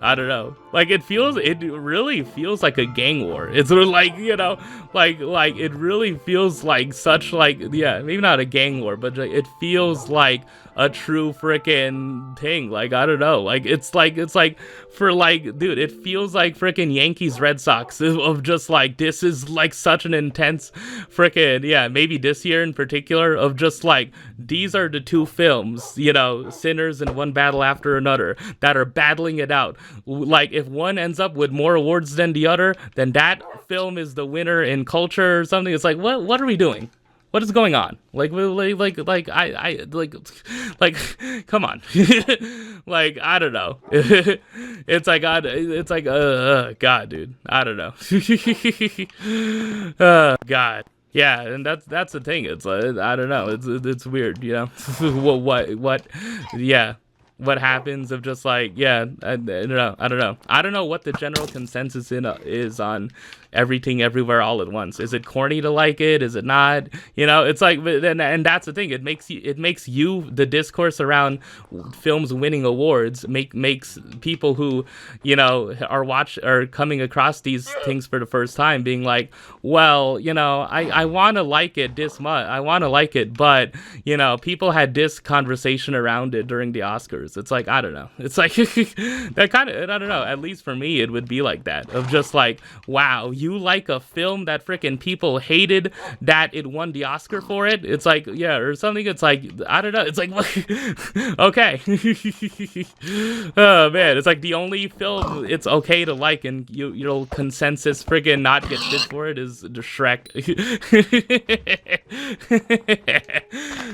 I don't know, like it really feels like a gang war. It's sort of like, you know, like it really feels like such, like, yeah, maybe not a gang war, but it feels like a true freaking thing. Like, I don't know, like it's like for like, dude, it feels like freaking Yankees Red Sox of just like, this is like such an intense freaking, yeah, maybe this year in particular, of just like, these are the two films, you know, Sinners and One Battle After Another, that are battling it out. Like, if one ends up with more awards than the other, then that film is the winner in culture or something. It's like, what are we doing? What is going on? Like, come on. Like, I don't know. It's like, God, dude, I don't know. God. Yeah, and that's the thing. It's like, I don't know. It's weird, you know. What happens of just like, yeah, I don't know. I don't know what the general consensus is on Everything Everywhere All at Once. Is it corny to like it? Is it not? You know, it's like, and that's the thing. It makes you the discourse around films winning awards makes people who, you know, are coming across these things for the first time being like, well, you know, I want to like it this much. I want to like it, but, you know, people had this conversation around it during the Oscars. It's like, I don't know. It's like that kind of, I don't know. At least for me, it would be like that, of just like, wow, you like a film that freaking people hated that it won the Oscar for it? It's like, yeah, or something. It's like, I don't know. It's like, okay. Oh man, it's like the only film it's okay to like and you'll consensus friggin' not get shit for it is the Shrek.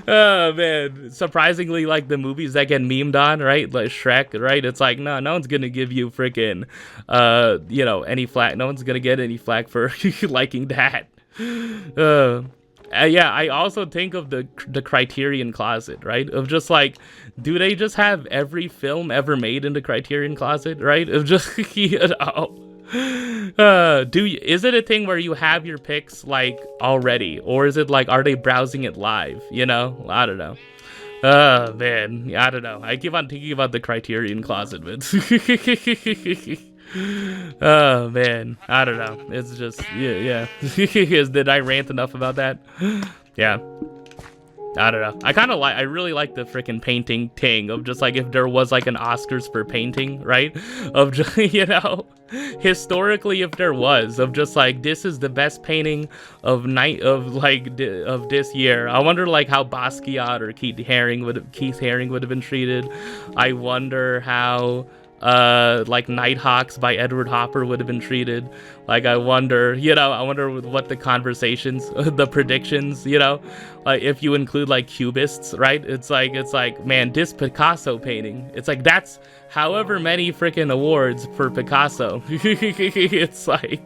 Oh man, surprisingly, like the movies that get memed on, right? Like Shrek, right? It's like, no one's gonna give you freaking you know, any flack. No one's gonna get any flack for liking that. Yeah, I also think of the Criterion Closet, right? Of just like, do they just have every film ever made in the Criterion Closet, right? Of just, you know. Is it a thing where you have your picks like already, or is it like, are they browsing it live? You know, I don't know. Man, I don't know. I keep on thinking about the Criterion Closet, man. Oh man, I don't know. It's just, yeah. Did I rant enough about that? Yeah. I don't know. I really like the freaking painting thing of just like, if there was like an Oscars for painting, right? Of just, you know, historically, if there was, of just like, this is the best painting of this year. I wonder like how Basquiat or Keith Haring would have been treated. I wonder how like Nighthawks by Edward Hopper would have been treated. Like, I wonder what the conversations, the predictions, you know, like if you include like cubists, right? It's like, man, this Picasso painting, it's like, that's however many freaking awards for Picasso. It's like,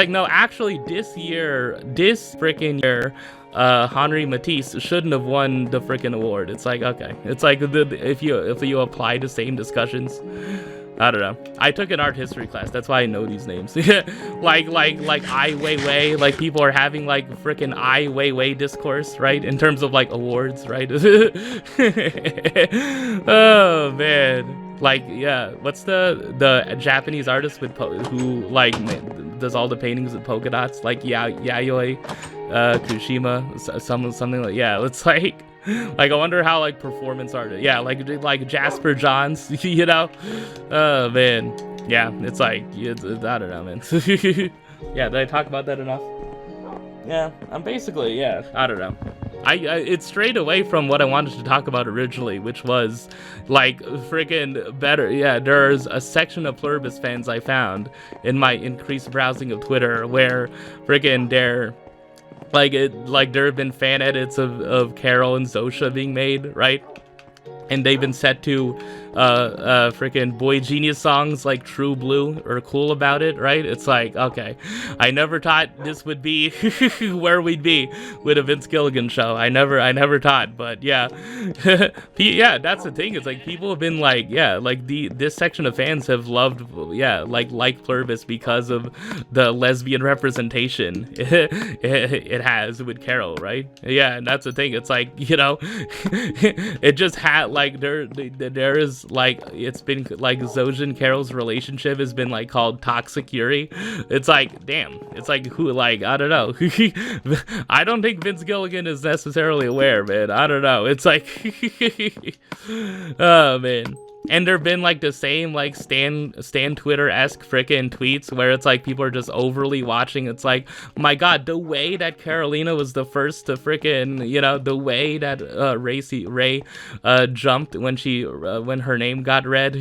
no, actually this freaking year, Henri Matisse shouldn't have won the freaking award. It's like, okay, it's like if you apply the same discussions, I don't know. I took an art history class, that's why I know these names. like Ai Weiwei, like people are having like freaking Ai Weiwei discourse, right? In terms of like awards, right? Oh man. Like, yeah, what's the Japanese artist who like does all the paintings with polka dots, like Yayoi Kushima, something like, yeah, it's like I wonder how like performance art, yeah, like Jasper Johns, you know. Oh man, yeah, it's like, I don't know, man. Yeah, did I talk about that enough? Yeah, I'm basically, yeah, I don't know. it strayed away from what I wanted to talk about originally, which was like freaking better. Yeah, there's a section of Pluribus fans I found in my increased browsing of Twitter where freaking there have been fan edits of Carol and Zosha being made, right? And they've been set to freaking Boy Genius songs like True Blue or Cool About It, right? It's like, okay, I never thought this would be where we'd be with a Vince Gilligan show. I never thought, but yeah. Yeah, that's the thing. It's like people have been like, yeah, like this section of fans have loved, yeah, like Pluribus because of the lesbian representation it has with Carol, right? Yeah, and that's the thing. It's like, you know, it just had like there is like, it's been like Zosha and Carol's relationship has been like called toxic Yuri. It's like, damn, it's like who, like, I don't know. I don't think Vince Gilligan is necessarily aware, man. I don't know. It's like oh man. And there've been like the same like Stan Twitter-esque freaking tweets where it's like people are just overly watching. It's like, my god, the way that Carolina was the first to freaking, you know, the way that Ray jumped when her name got read.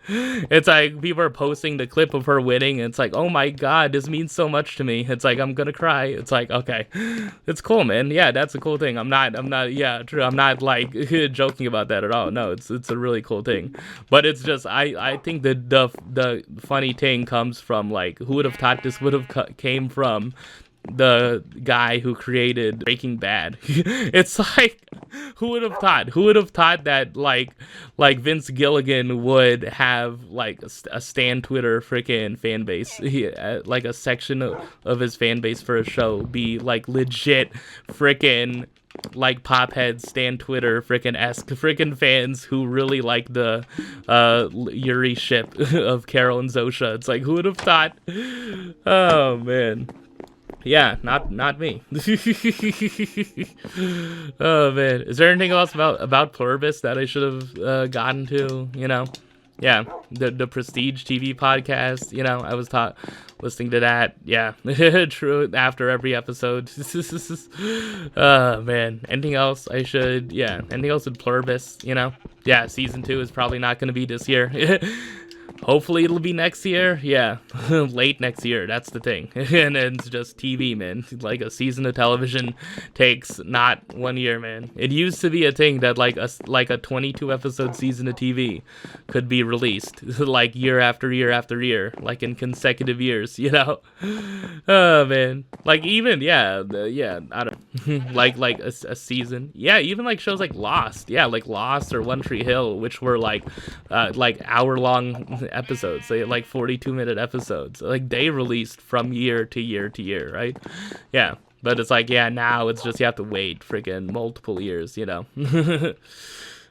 It's like people are posting the clip of her winning, and it's like, oh my god, this means so much to me. It's like, I'm gonna cry. It's like, okay, it's cool, man. Yeah, that's a cool thing. I'm not yeah, true. I'm not like joking about that at all. No, it's a really cool thing. But it's just, I think the funny thing comes from like, who would have thought this would have came from the guy who created Breaking Bad. It's like, who would have thought that like Vince Gilligan would have like a Stan Twitter freaking fan base, like a section of his fan base for a show be like legit freaking like pop heads, Stan Twitter freaking-esque freaking fans who really like the Yuri ship of Carol and Zosha. It's like, who would have thought? Oh man. Yeah, not me. Oh man, is there anything else about Pluribus that I should have gotten to? You know, yeah, the Prestige TV podcast. You know, I was listening to that. Yeah, true. After every episode. Oh man, anything else I should? Yeah, anything else with Pluribus? You know, yeah, season 2 is probably not going to be this year. Hopefully it'll be next year. Yeah, late next year. That's the thing. And it's just TV, man. Like a season of television takes not 1 year, man. It used to be a thing that like a 22 episode season of TV could be released like year after year after year, like in consecutive years. You know? Oh man. Like even I don't like a season. Yeah, even like shows like Lost. Yeah, like Lost or One Tree Hill, which were like hour-long episodes, like 42-minute episodes, like they released from year to year to year, right? Yeah, but it's like, yeah, now it's just you have to wait freaking multiple years, you know.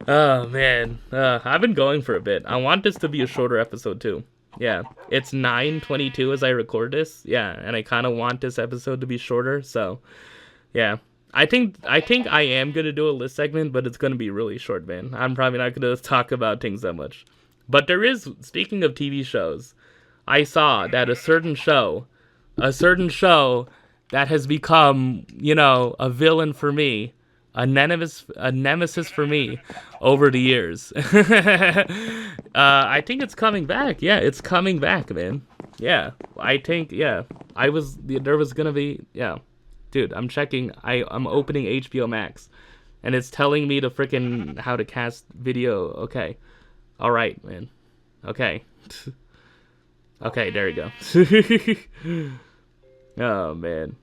Oh man, I've been going for a bit. I want this to be a shorter episode too. Yeah, it's 9:22 as I record this. Yeah, and I kind of want this episode to be shorter, so yeah. I think I am gonna do a list segment, but it's gonna be really short, man. I'm probably not gonna talk about things that much. But there is, speaking of TV shows, I saw that a certain show that has become, you know, a villain for me, a nemesis for me over the years. I think it's coming back. Yeah, it's coming back, man. Yeah, I think, yeah, there was gonna be, yeah. Dude, I'm checking, I'm opening HBO Max, and it's telling me to freaking how to cast video. Okay. All right, man. Okay. Okay, there we go. Oh, man.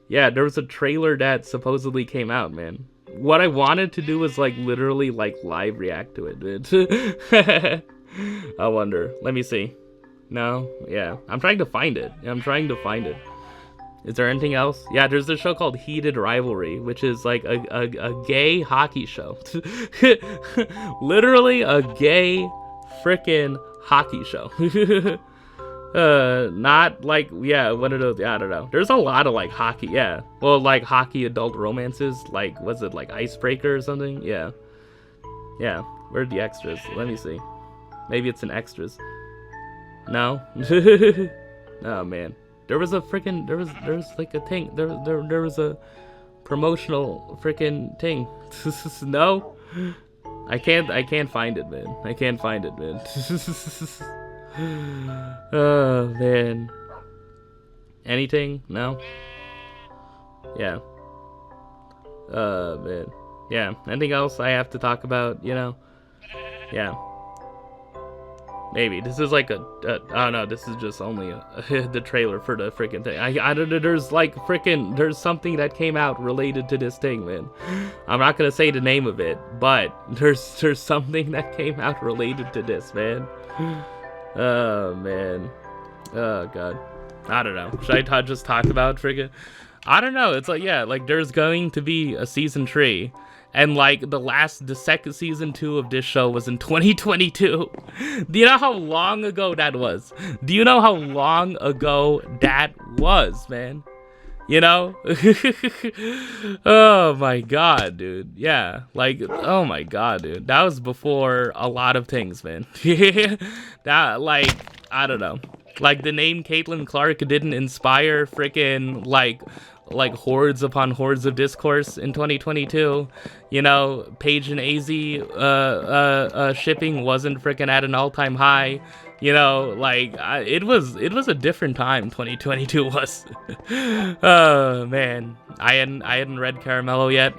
Yeah, there was a trailer that supposedly came out, man. What I wanted to do was, like, literally, like, live react to it, dude. I wonder. Let me see. No? Yeah. I'm trying to find it. Is there anything else? Yeah, there's a show called Heated Rivalry, which is like a gay hockey show. Literally a gay frickin' hockey show. Not like, yeah, one of those, yeah, I don't know. There's a lot of like hockey, yeah. Well, like hockey adult romances, like, was it like Icebreaker or something? Yeah. Yeah, where are the extras? Let me see. Maybe it's in extras. No? Oh, man. There was like a thing. There was a promotional freaking thing. No, I can't find it, man. I can't find it, man. Oh man. Anything? No. Yeah. Man. Yeah. Anything else I have to talk about? You know? Yeah. Maybe this is like oh no, this is just only the trailer for the freaking thing. I don't know. There's like freaking there's something that came out related to this thing, man. I'm not gonna say the name of it, but there's something that came out related to this, man. Oh man. Oh god. I don't know. Should I just talk about freaking? I don't know. It's like, yeah, like there's going to be a season 3. And like the second season 2 of this show was in 2022. Do you know how long ago that was? Do you know how long ago that was, man? You know? Oh my god, dude. Yeah, like, oh my god, dude. That was before a lot of things, man. That, like, I don't know. Like, the name Caitlin Clark didn't inspire freaking, like hordes upon hordes of discourse in 2022. You know, Paige and AZ shipping wasn't freaking at an all-time high. You know, like, it was a different time. 2022 was. Oh man, I hadn't read Caramello yet.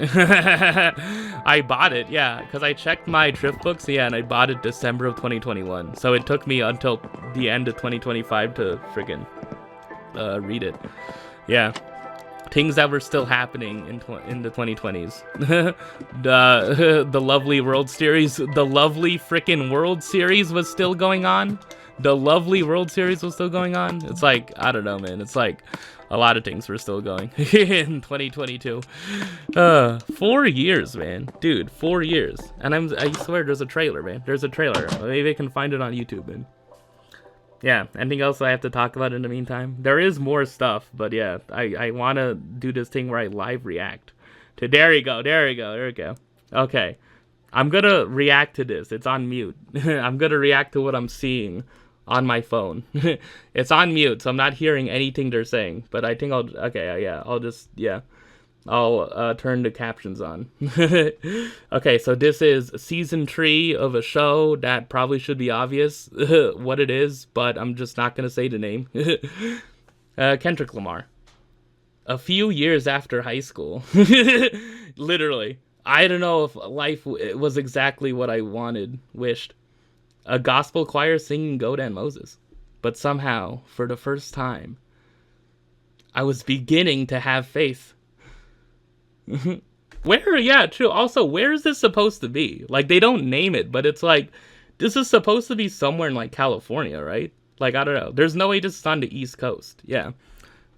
I bought it, yeah, because I checked my trip books, yeah, and I bought it December of 2021. So it took me until the end of 2025 to freaking read it. Yeah. Things that were still happening in the 2020s. The lovely World Series, the lovely freaking World Series was still going on. The lovely World Series was still going on. It's like, I don't know, man. It's like a lot of things were still going in 2022. 4 years, man. Dude, 4 years. And I swear there's a trailer, man. There's a trailer. Maybe I can find it on YouTube, man. Yeah, anything else I have to talk about in the meantime? There is more stuff, but yeah, I want to do this thing where I live react to. There we go. Okay, I'm gonna react to this. It's on mute. I'm gonna react to what I'm seeing on my phone. It's on mute, so I'm not hearing anything they're saying, but I think I'll turn the captions on. Okay, so this is season 3 of a show that probably should be obvious what it is, but I'm just not gonna say the name. Kendrick Lamar. A few years after high school. Literally. I don't know if life was exactly what I wished. A gospel choir singing Godan Moses. But somehow, for the first time, I was beginning to have faith. Where? Yeah, true. Also, where is this supposed to be? Like, they don't name it, but it's like, this is supposed to be somewhere in, like, California, right? Like, I don't know. There's no way this is on the East Coast. Yeah.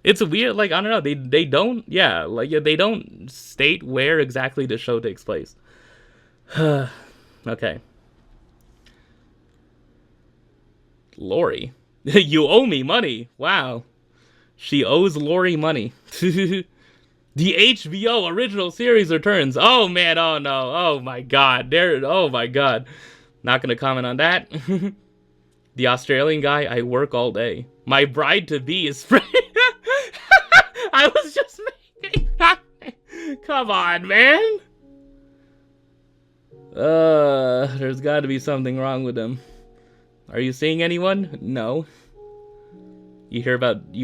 It's weird, like, I don't know. They don't, yeah, like, they don't state where exactly the show takes place. Okay. Lori. You owe me money. Wow. She owes Lori money. The HBO original series returns. Oh man, oh no, oh my god. Oh my god. Not gonna comment on that. The Australian guy, I work all day. My bride-to-be is free. I was just making that. Come on, man. There's gotta be something wrong with him. Are you seeing anyone? No. You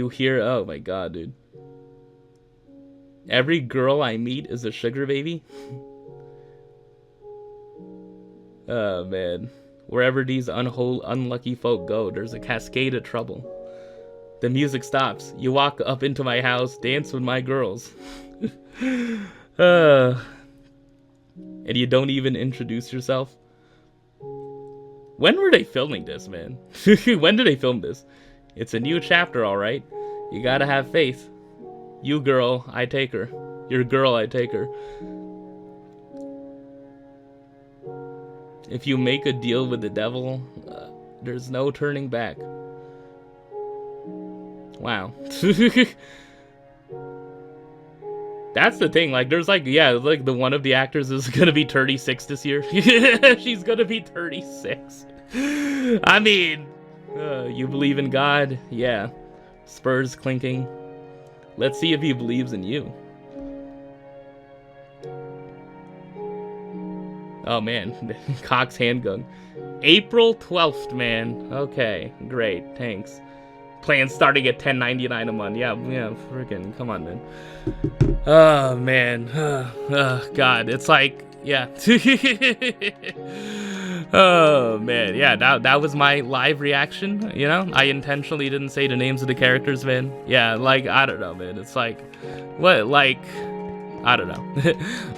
hear, oh my god, dude. Every girl I meet is a sugar baby. Oh man. Wherever these unlucky folk go, there's a cascade of trouble. The music stops. You walk up into my house, dance with my girls. And you don't even introduce yourself. When were they filming this, man? When did they film this? It's a new chapter, alright. You gotta have faith. You girl, I take her. Your girl, I take her. If you make a deal with the devil, there's no turning back. Wow. That's the thing, like, there's like, yeah, like, the one of the actors is gonna be 36 this year. She's gonna be 36. I mean, you believe in God? Yeah. Spurs clinking. Let's see if he believes in you. Oh man, Cox handgun. April 12th, man. Okay, great, thanks. Plan starting at $10.99 a month. Yeah, freaking, come on, man. Oh man, God, it's like, yeah. Oh man, yeah, that was my live reaction, you know? I intentionally didn't say the names of the characters, man. Yeah, like, I don't know, man. It's like, what, like, I don't know.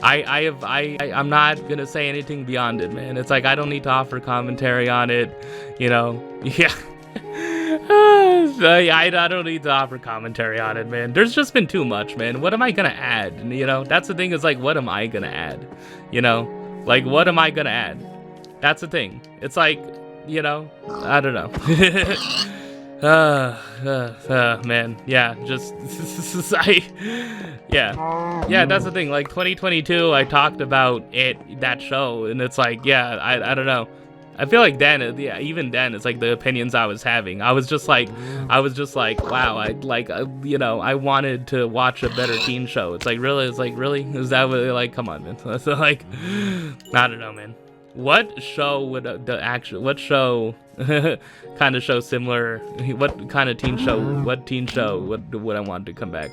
I'm not gonna say anything beyond it, man. It's like, I don't need to offer commentary on it, you know? Yeah. I don't need to offer commentary on it, man. There's just been too much, man. What am I gonna add? You know, that's the thing, is like, what am I gonna add? You know, like, what am I gonna add? That's the thing. It's like, you know, I don't know. Man, yeah, just, yeah, that's the thing. Like, 2022, I talked about that show, and it's like, yeah, I don't know. I feel like then, yeah, even then, it's like the opinions I was having. I was just like, wow, you know, I wanted to watch a better teen show. It's like, really? It's like, really? Is that what, like, come on, man. So, like, I don't know, man. What show would what show kind of show similar, what kind of teen show, would I want to come back?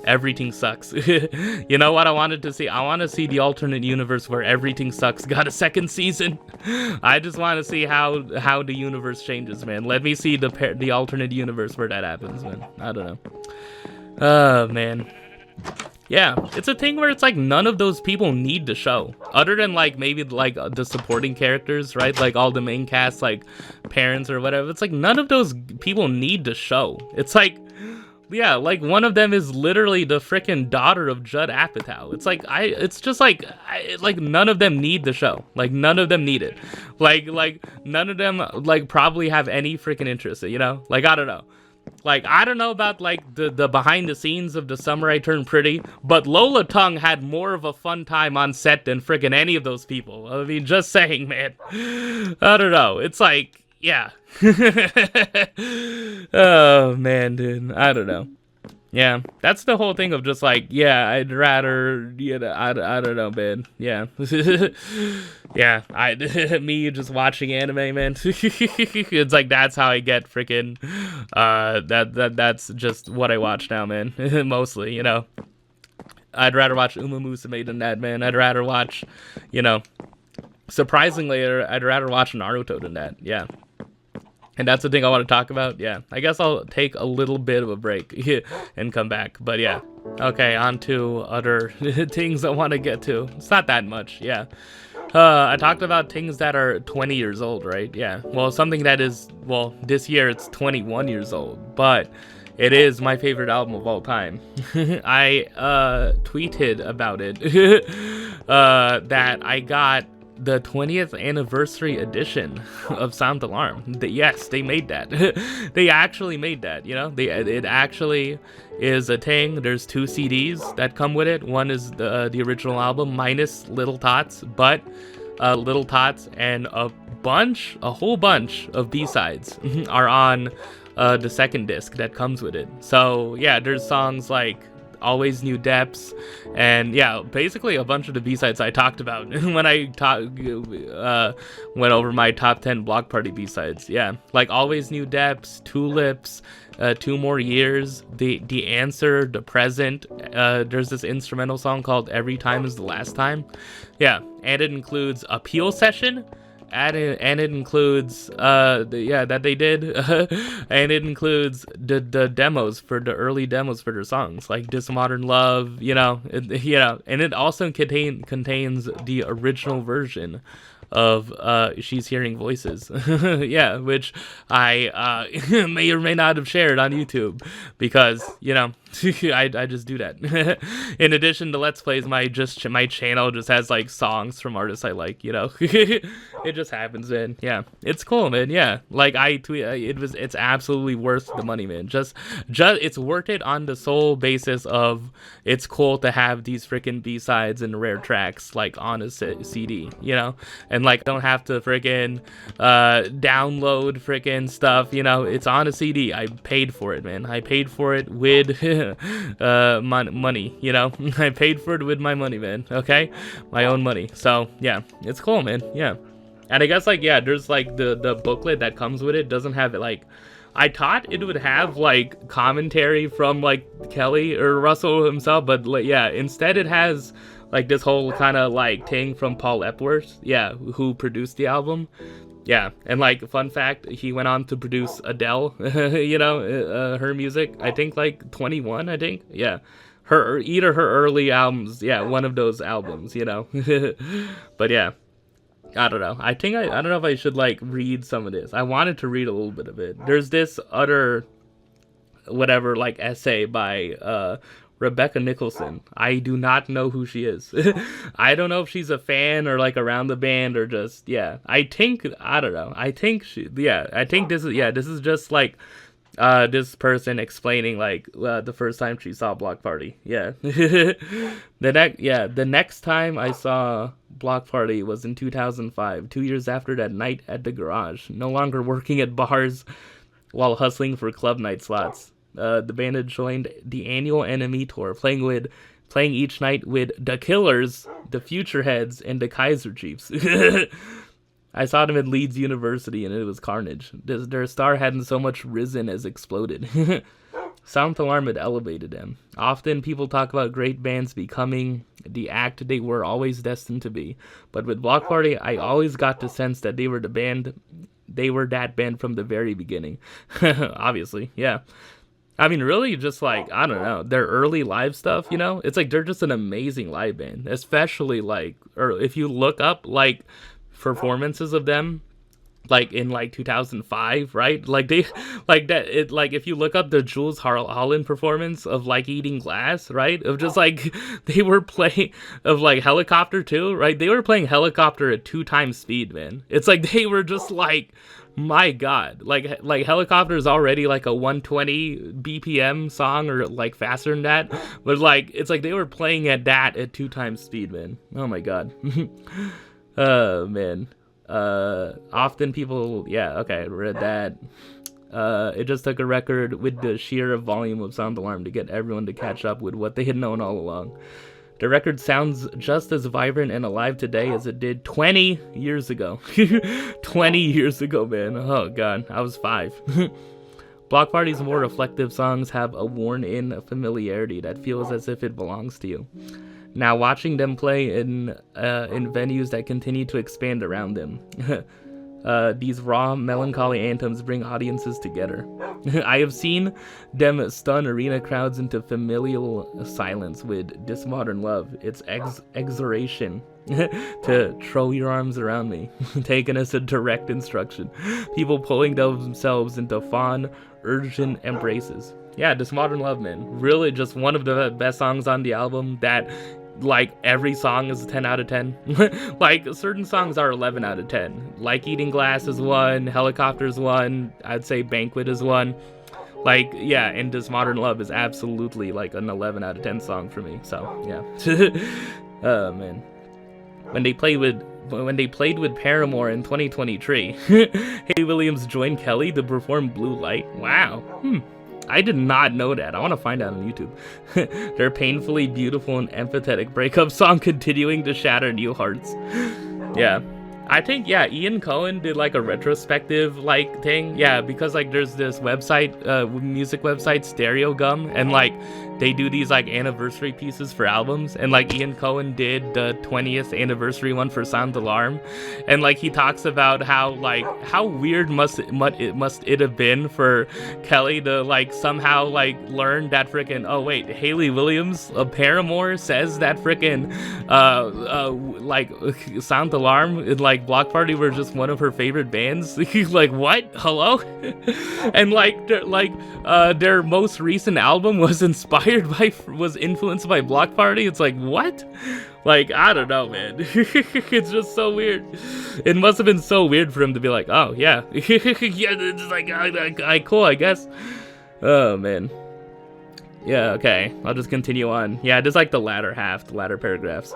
Everything Sucks. You know what I wanted to see? I want to see the alternate universe where Everything Sucks got a second season. I just want to see how the universe changes, man. Let me see the alternate universe where that happens, man. I don't know. Oh, man. Yeah, it's a thing where it's like none of those people need the show, other than like maybe like the supporting characters, right? Like all the main cast, like parents or whatever. It's like none of those people need the show. It's like, yeah, like one of them is literally the freaking daughter of Judd Apatow. It's like it's just like none of them need the show. Like none of them need it. Like none of them like probably have any freaking interest. You know? Like I don't know. Like, I don't know about, like, the behind the scenes of The Summer I Turned Pretty, but Lola Tung had more of a fun time on set than friggin' any of those people. I mean, just saying, man. I don't know. It's like, yeah. Oh, man, dude. I don't know. Yeah, that's the whole thing of just like, yeah, I'd rather, you know, I don't know, man. Yeah. Yeah, me just watching anime, man. It's like, that's how I get freaking, that's just what I watch now, man. Mostly, you know. I'd rather watch Uma Musume than that, man. I'd rather watch, you know, surprisingly, I'd rather watch Naruto than that, yeah. And that's the thing I want to talk about. Yeah, I guess I'll take a little bit of a break and come back. But yeah, okay, on to other things I want to get to. It's not that much, yeah. I talked about things that are 20 years old, right? Yeah, well, something that is, well, this year it's 21 years old, but it is my favorite album of all time. I tweeted about it, that I got the 20th anniversary edition of Sound Alarm. Yes, they made that. They actually made that, you know? It actually is a thing. There's 2 CDs that come with it. One is the original album minus Little Tots, but Little Tots and a whole bunch of B-sides are on the second disc that comes with it. So yeah, there's songs like Always New Depths, and yeah, basically a bunch of the B-sides I talked about when I went over my top 10 Block Party B-sides. Yeah, like Always New Depths, Tulips, 2 More Years, the Answer, The Present. There's this instrumental song called Every Time Is the Last Time. Yeah, and it includes Appeal Session. And it includes that they did and it includes the demos for the early demos for their songs like This Modern Love, you know, and it also contains the original version of She's Hearing Voices. Yeah, which I may or may not have shared on YouTube because, you know, I just do that. In addition to Let's Plays, my channel just has like songs from artists I like, you know. It just happens, man. Yeah, it's cool, man. Yeah, like I tweet, it's absolutely worth the money, man. Just it's worth it on the sole basis of it's cool to have these freaking B-sides and rare tracks like on a CD, you know, and like don't have to freaking download freaking stuff, you know. It's on a CD. I paid for it, man. I paid for it with money, you know. I paid for it with my money, man. Okay, my own money. So yeah, it's cool, man. Yeah, and I guess like yeah, there's like the booklet that comes with it doesn't have it like. I thought it would have like commentary from like Kelly or Russell himself, but like, yeah, instead it has like this whole kind of like thing from Paul Epworth, yeah, who produced the album. Yeah, and like fun fact, he went on to produce Adele, you know, her music. I think like 21, I think. Yeah, either her early albums, yeah, one of those albums, you know. But yeah, I don't know. I don't know if I should like read some of this. I wanted to read a little bit of it. There's this other whatever like essay by Rebecca Nicholson. I do not know who she is. I don't know if she's a fan or like around the band or just yeah. I don't know. I think this is just like this person explaining like the first time she saw Block Party. Yeah. The next time I saw Block Party was in 2005, 2 years after that night at the garage. No longer working at bars while hustling for club night slots. The band had joined the annual Enemy tour, playing each night with the Killers, the Future Heads, and the Kaiser Chiefs. I saw them at Leeds University, and it was carnage. Their star hadn't so much risen as exploded. Sound Alarm had elevated them. Often people talk about great bands becoming the act they were always destined to be. But with Block Party, I always got the sense that they were that band from the very beginning. Obviously, yeah. I mean, really, just like, I don't know, their early live stuff, you know? It's like they're just an amazing live band. Especially, like, or if you look up, like, performances of them, like, in, like, 2005, right? Like, they, like, that, it, like, if you look up the Jules Holland performance of, like, Eating Glass, right? Of just, like, they were playing, of, like, Helicopter, too, right? They were playing Helicopter at 2 times speed, man. It's like they were just, like... My God, like Helicopter is already like a 120 BPM song or like faster than that, but like it's like they were playing at 2 times speed, man. Oh my God. Man. Often people, yeah, okay, I read that. It just took a record with the sheer volume of Sound Alarm to get everyone to catch up with what they had known all along. The record sounds just as vibrant and alive today as it did 20 years ago. 20 years ago, man. Oh, God. I was 5. Block Party's more reflective songs have a worn-in familiarity that feels as if it belongs to you. Now, watching them play in venues that continue to expand around them. These raw, melancholy anthems bring audiences together. I have seen them stun arena crowds into familial silence with This Modern Love, its exhortation to throw your arms around me, taken as a direct instruction. People pulling themselves into fond, urgent embraces. Yeah, This Modern Love, man. Really just one of the best songs on the album that... Like, every song is a 10 out of 10. Like, certain songs are 11 out of 10. Like, Eating Glass is 1, Helicopter is 1, I'd say Banquet is 1. Like, yeah, and This Modern Love is absolutely, like, an 11 out of 10 song for me. So, yeah. Oh, man. When they played with Paramore in 2023, Haley Williams joined Kelly to perform Blue Light. Wow. I did not know that. I want to find out on YouTube. Their painfully beautiful and empathetic breakup song continuing to shatter new hearts. Yeah. I think, yeah, Ian Cohen did like a retrospective like thing. Yeah, because like there's this website, music website, Stereo Gum, and like they do these like anniversary pieces for albums, and like Ian Cohen did the 20th anniversary one for Sound Alarm, and like he talks about how weird must it have been for Kelly to like somehow like learn that frickin' oh wait, Haley Williams of Paramore says that frickin' like Sound Alarm and like Block Party were just one of her favorite bands. Like what? Hello? And like their most recent album was influenced by Block Party. It's like what? Like I don't know, man. It's just so weird. It must have been so weird for him to be like, oh yeah, yeah, it's like cool, I guess. Oh man. Yeah, okay. I'll just continue on. Yeah, just like the latter paragraphs.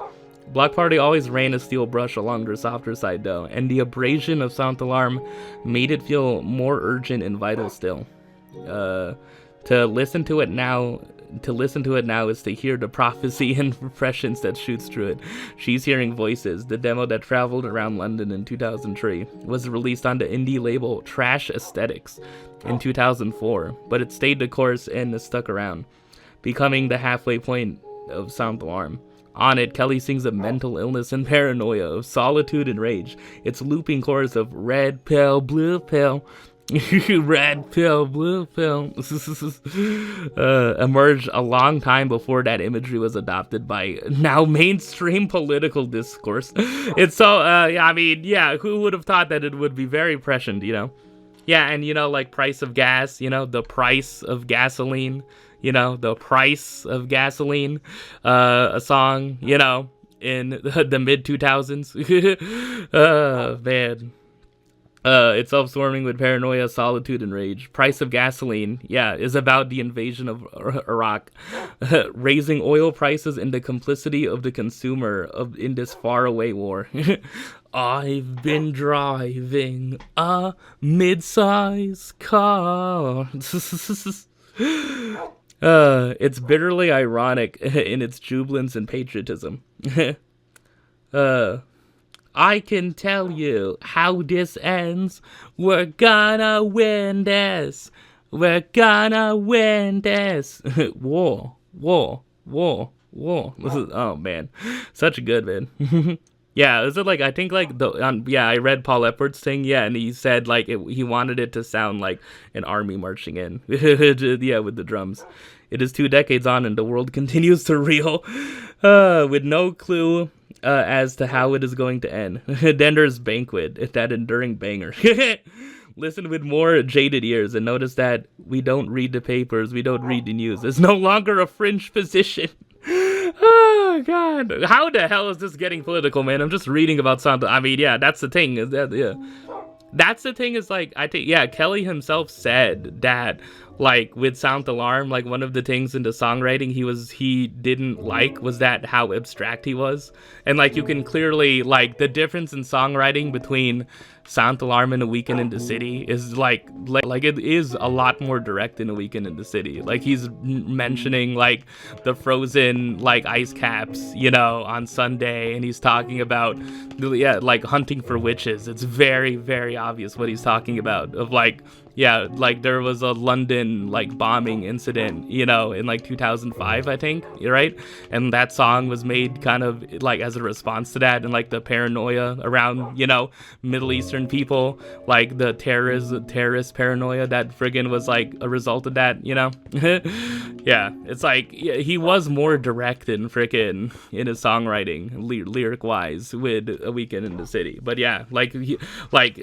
Block Party always ran a steel brush along their softer side though, and the abrasion of Sound Alarm made it feel more urgent and vital still. To listen to it now to listen to it now is to hear the prophecy and prescience that shoots through it. She's Hearing Voices, the demo that traveled around London in 2003, was released on the indie label Trash Aesthetics in 2004, but it stayed the course and stuck around, becoming the halfway point of Sound Alarm. On it, Kelly sings of mental illness and paranoia, of solitude and rage. Its looping chorus of red pill, blue pill, red pill, blue pill, emerged a long time before that imagery was adopted by now mainstream political discourse. It's so, I mean, yeah, who would have thought that it would be very prescient, you know? Yeah, and you know, like price of gas, you know, the price of gasoline. You know, the price of gasoline, a song, you know, in the mid-2000s. Man. It's self-swarming with paranoia, solitude, and rage. Price of gasoline, yeah, is about the invasion of Iraq, raising oil prices and the complicity of the consumer in this faraway war. I've been driving a mid-size car. It's bitterly ironic in its jubilance and patriotism. I can tell you how this ends. We're gonna win this. We're gonna win this. War. Oh man, such a good man. Yeah, is it like, I think like I read Paul Epworth's thing, yeah, and he said like he wanted it to sound like an army marching in. Yeah, with the drums. It is 2 decades on and the world continues to reel with no clue as to how it is going to end. Then there's Banquet, that enduring banger. Listen with more jaded ears and notice that we don't read the papers, we don't read the news. It's no longer a fringe position. Oh God, how the hell is this getting political, man? I'm just reading about something. I mean, yeah, that's the thing. Is that, yeah, that's the thing. Is like, I think, yeah, Kelly himself said that, like with Sound Alarm, like one of the things in the songwriting he didn't like was that how abstract he was, and like you can clearly like the difference in songwriting between Sound Alarm and A Weekend in the City is like it is a lot more direct in A Weekend in the City. Like he's mentioning like the frozen like ice caps, you know, on Sunday, and he's talking about like hunting for witches. It's very, very obvious what he's talking about of like, yeah, like there was a London like bombing incident, you know, in like 2005, I think, right? And that song was made kind of like as a response to that, and like the paranoia around, you know, Middle Eastern people, like the terrorist paranoia that friggin' was like a result of that, you know? Yeah, it's like he was more direct and frickin' in his songwriting, lyric wise, with A Weekend in the City. But yeah, like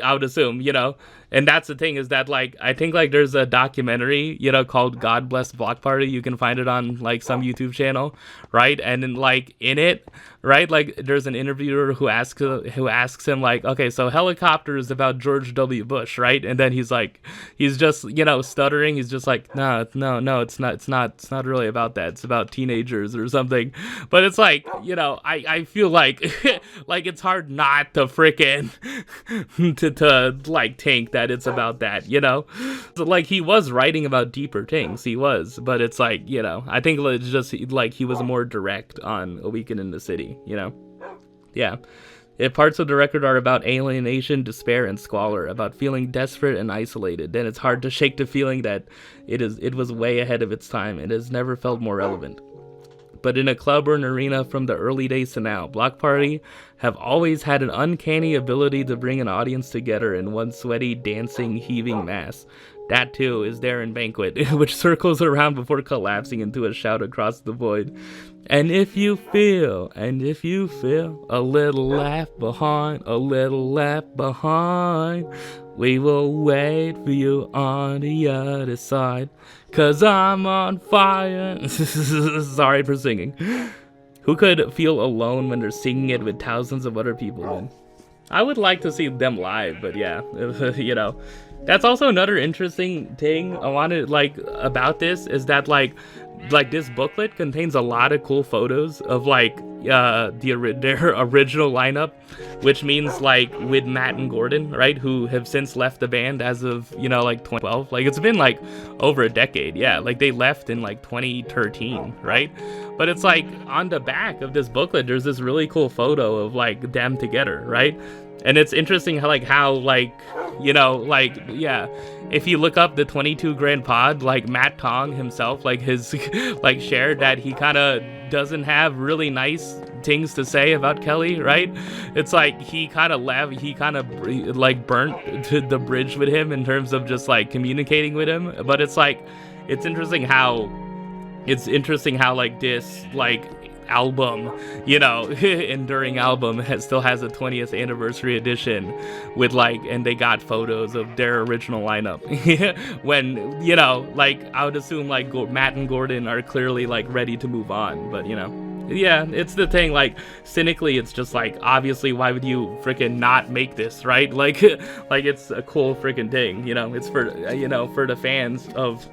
I would assume, you know. And that's the thing, is that like I think like there's a documentary, you know, called God Bless Block Party. You can find it on like some YouTube channel, right? And then like in it, right, like there's an interviewer who asks him like, okay, so Helicopter is about George W. Bush, right? And then he's just, you know, stuttering. He's just like, no, it's not really about that. It's about teenagers or something. But it's like, you know, I feel like like it's hard not to frickin' to like think that it's about that, you know? So, like he was writing about deeper things, he was, but it's like, you know, I think it's just like he was more direct on A Weekend in the City, you know? Yeah. If parts of the record are about alienation, despair, and squalor, about feeling desperate and isolated, then it's hard to shake the feeling that it was way ahead of its time. It has never felt more relevant. But in a club or an arena from the early days to now, Block Party have always had an uncanny ability to bring an audience together in one sweaty, dancing, heaving mass. That too is there in Banquet, which circles around before collapsing into a shout across the void. And if you feel a little left behind, we will wait for you on the other side, 'cause I'm on fire. Sorry for singing. Who could feel alone when they're singing it with thousands of other people in? I would like to see them live, but yeah, you know, That's also another interesting thing I wanted like about this is that like this booklet contains a lot of cool photos of like their original lineup, which means like with Matt and Gordon, right, who have since left the band as of, you know, like 2012. Like it's been like over a decade. Yeah, like they left in like 2013, right? But it's like on the back of this booklet there's this really cool photo of like them together, right? And it's interesting how you know, like, yeah, if you look up the 22 Grand Pod, like Matt Tong himself, like his like shared that he kind of doesn't have really nice things to say about Kelly, right? It's like he kind of like burnt the bridge with him in terms of just like communicating with him. But it's like it's interesting how like this like album, you know, enduring album still has a 20th anniversary edition with like, and they got photos of their original lineup when, you know, like I would assume like Matt and Gordon are clearly like ready to move on, but you know, yeah, it's the thing, like cynically it's just like, obviously why would you freaking not make this, right? Like like it's a cool freaking thing, you know, it's for, you know, for the fans of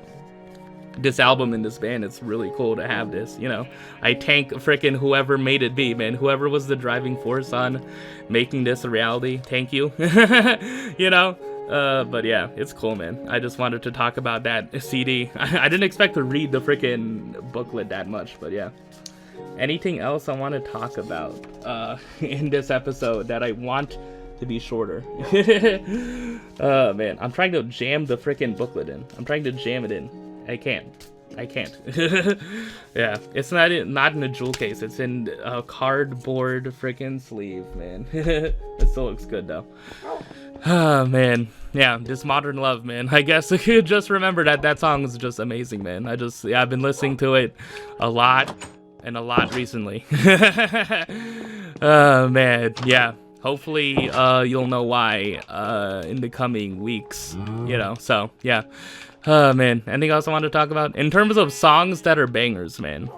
this album and this band. It's really cool to have this, you know. I thank freaking whoever made it be, man. Whoever was the driving force on making this a reality, thank you. You know, but yeah, it's cool, man. I just wanted to talk about that CD. I didn't expect to read the freaking booklet that much, but yeah. Anything else I want to talk about in this episode that I want to be shorter? Oh man, I'm trying to jam the freaking booklet in. I'm trying to jam it in. I can't. Yeah, it's not in a jewel case. It's in a cardboard freaking sleeve, man. It still looks good though. Oh man, yeah, this Modern Love, man. I guess I could just remember that song is just amazing, man. I've been listening to it a lot recently. Oh man, yeah. Hopefully you'll know why in the coming weeks, you know. So yeah. Man, anything else I want to talk about? In terms of songs that are bangers, man.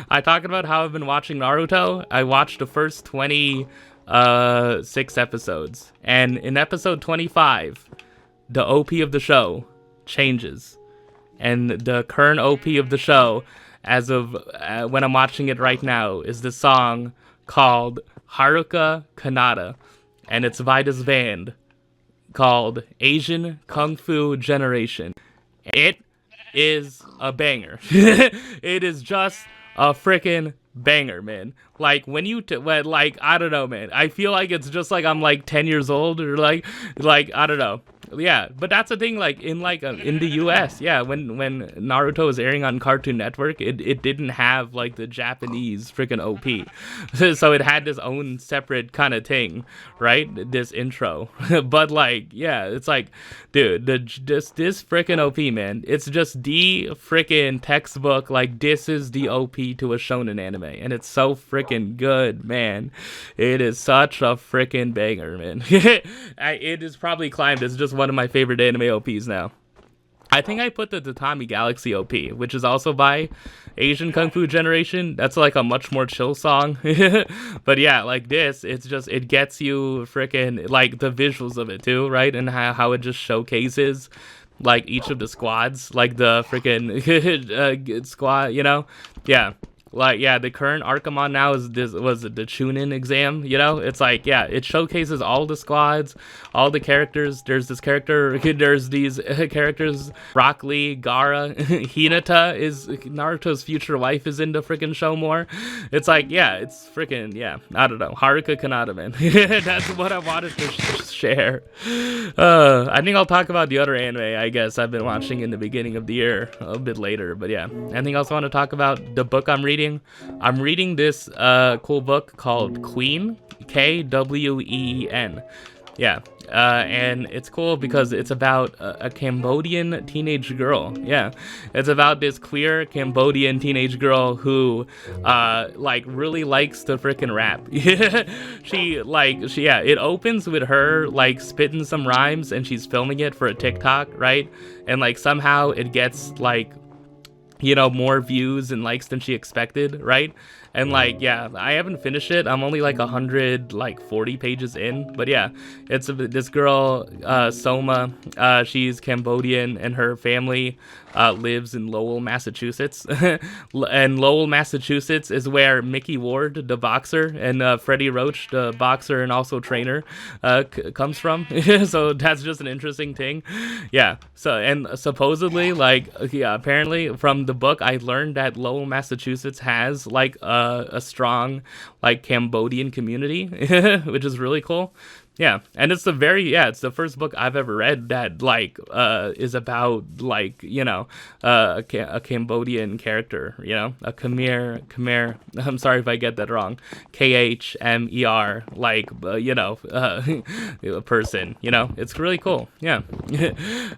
I talked about how I've been watching Naruto. I watched the first 26 episodes. And in episode 25, the OP of the show changes. And the current OP of the show, as of when I'm watching it right now, is the song called Haruka Kanata. And it's by this band called Asian Kung Fu Generation. It is a banger. It is just a freaking banger, man. Like when you like, I don't know, man. I feel like it's just like I'm like 10 years old or like I don't know. Yeah, but that's the thing, like in the US, yeah, when Naruto was airing on Cartoon Network, it didn't have like the Japanese freaking OP. So it had this own separate kind of thing, right? This intro. But like, yeah, it's like, dude, this freaking OP, man. It's just the freaking textbook, like this is the OP to a shonen anime, and it's so freaking good, man. It is such a freaking banger, man. It is probably climbed as just one of my favorite anime OPs now. I think I put the Tatami Galaxy OP, which is also by Asian Kung Fu Generation. That's like a much more chill song. But yeah, like this, it's just, it gets you freaking, like the visuals of it too, right? And how it just showcases like each of the squads, like the freaking squad, you know? Yeah. Like, yeah, the current arc I'm on now was the Chunin exam, you know? It's like, yeah, it showcases all the squads, all the characters. There's these characters, Rock Lee, Gaara, Hinata is, Naruto's future wife is in the freaking show more. It's like, yeah, it's freaking, yeah, I don't know, Haruka Kanata, man. That's what I wanted to share. I think I'll talk about the other anime, I guess, I've been watching in the beginning of the year, a bit later, but yeah. Anything else I want to talk about? The book I'm reading? I'm reading this cool book called Kween, Kween. Yeah, and it's cool because it's about a Cambodian teenage girl. Yeah, it's about this queer Cambodian teenage girl who like really likes to freaking rap. Yeah, it opens with her like spitting some rhymes and she's filming it for a TikTok, right? And like somehow it gets like, you know, more views and likes than she expected, right? And like, yeah, I haven't finished it. I'm only like 140 pages in, but yeah, it's this girl, Soma. She's Cambodian, and her family lives in Lowell, Massachusetts. And Lowell, Massachusetts is where Mickey Ward, the boxer, and Freddie Roach, the boxer and also trainer, comes from. So that's just an interesting thing. Yeah. So, and supposedly, like, yeah, apparently from the book, I learned that Lowell, Massachusetts has like a strong like Cambodian community, which is really cool. Yeah, and it's it's the first book I've ever read that like is about like, you know, a Cambodian character, you know, a Khmer. I'm sorry if I get that wrong. Khmer, like you know, a person. You know, it's really cool. Yeah,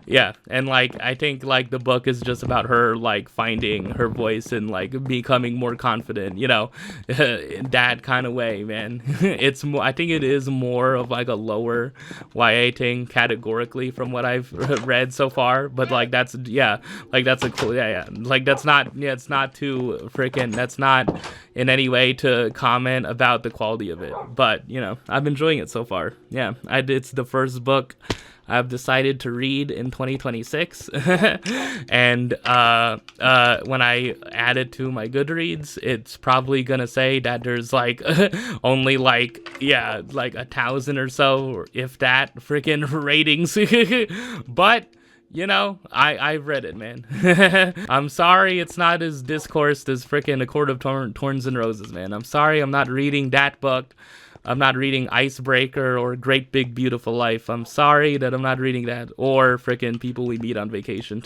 yeah, and like I think like the book is just about her like finding her voice and like becoming more confident. You know, in that kind of way, man. It's more. I think it is more of like a lower YA thing categorically from what I've read so far, but like that's a cool like that's not it's not too freaking, that's not in any way to comment about the quality of it, but you know, I'm enjoying it so far. Yeah, it's the first book I've decided to read in 2026, and when I add it to my Goodreads, it's probably gonna say that there's like only like 1,000 or so, or if that, freaking ratings. But you know, I've read it, man. I'm sorry it's not as discoursed as freaking A Court of Thorns and Roses, man. I'm sorry I'm not reading that book. I'm not reading Icebreaker or Great Big Beautiful Life. I'm sorry that I'm not reading that, or freaking People We Meet on Vacation.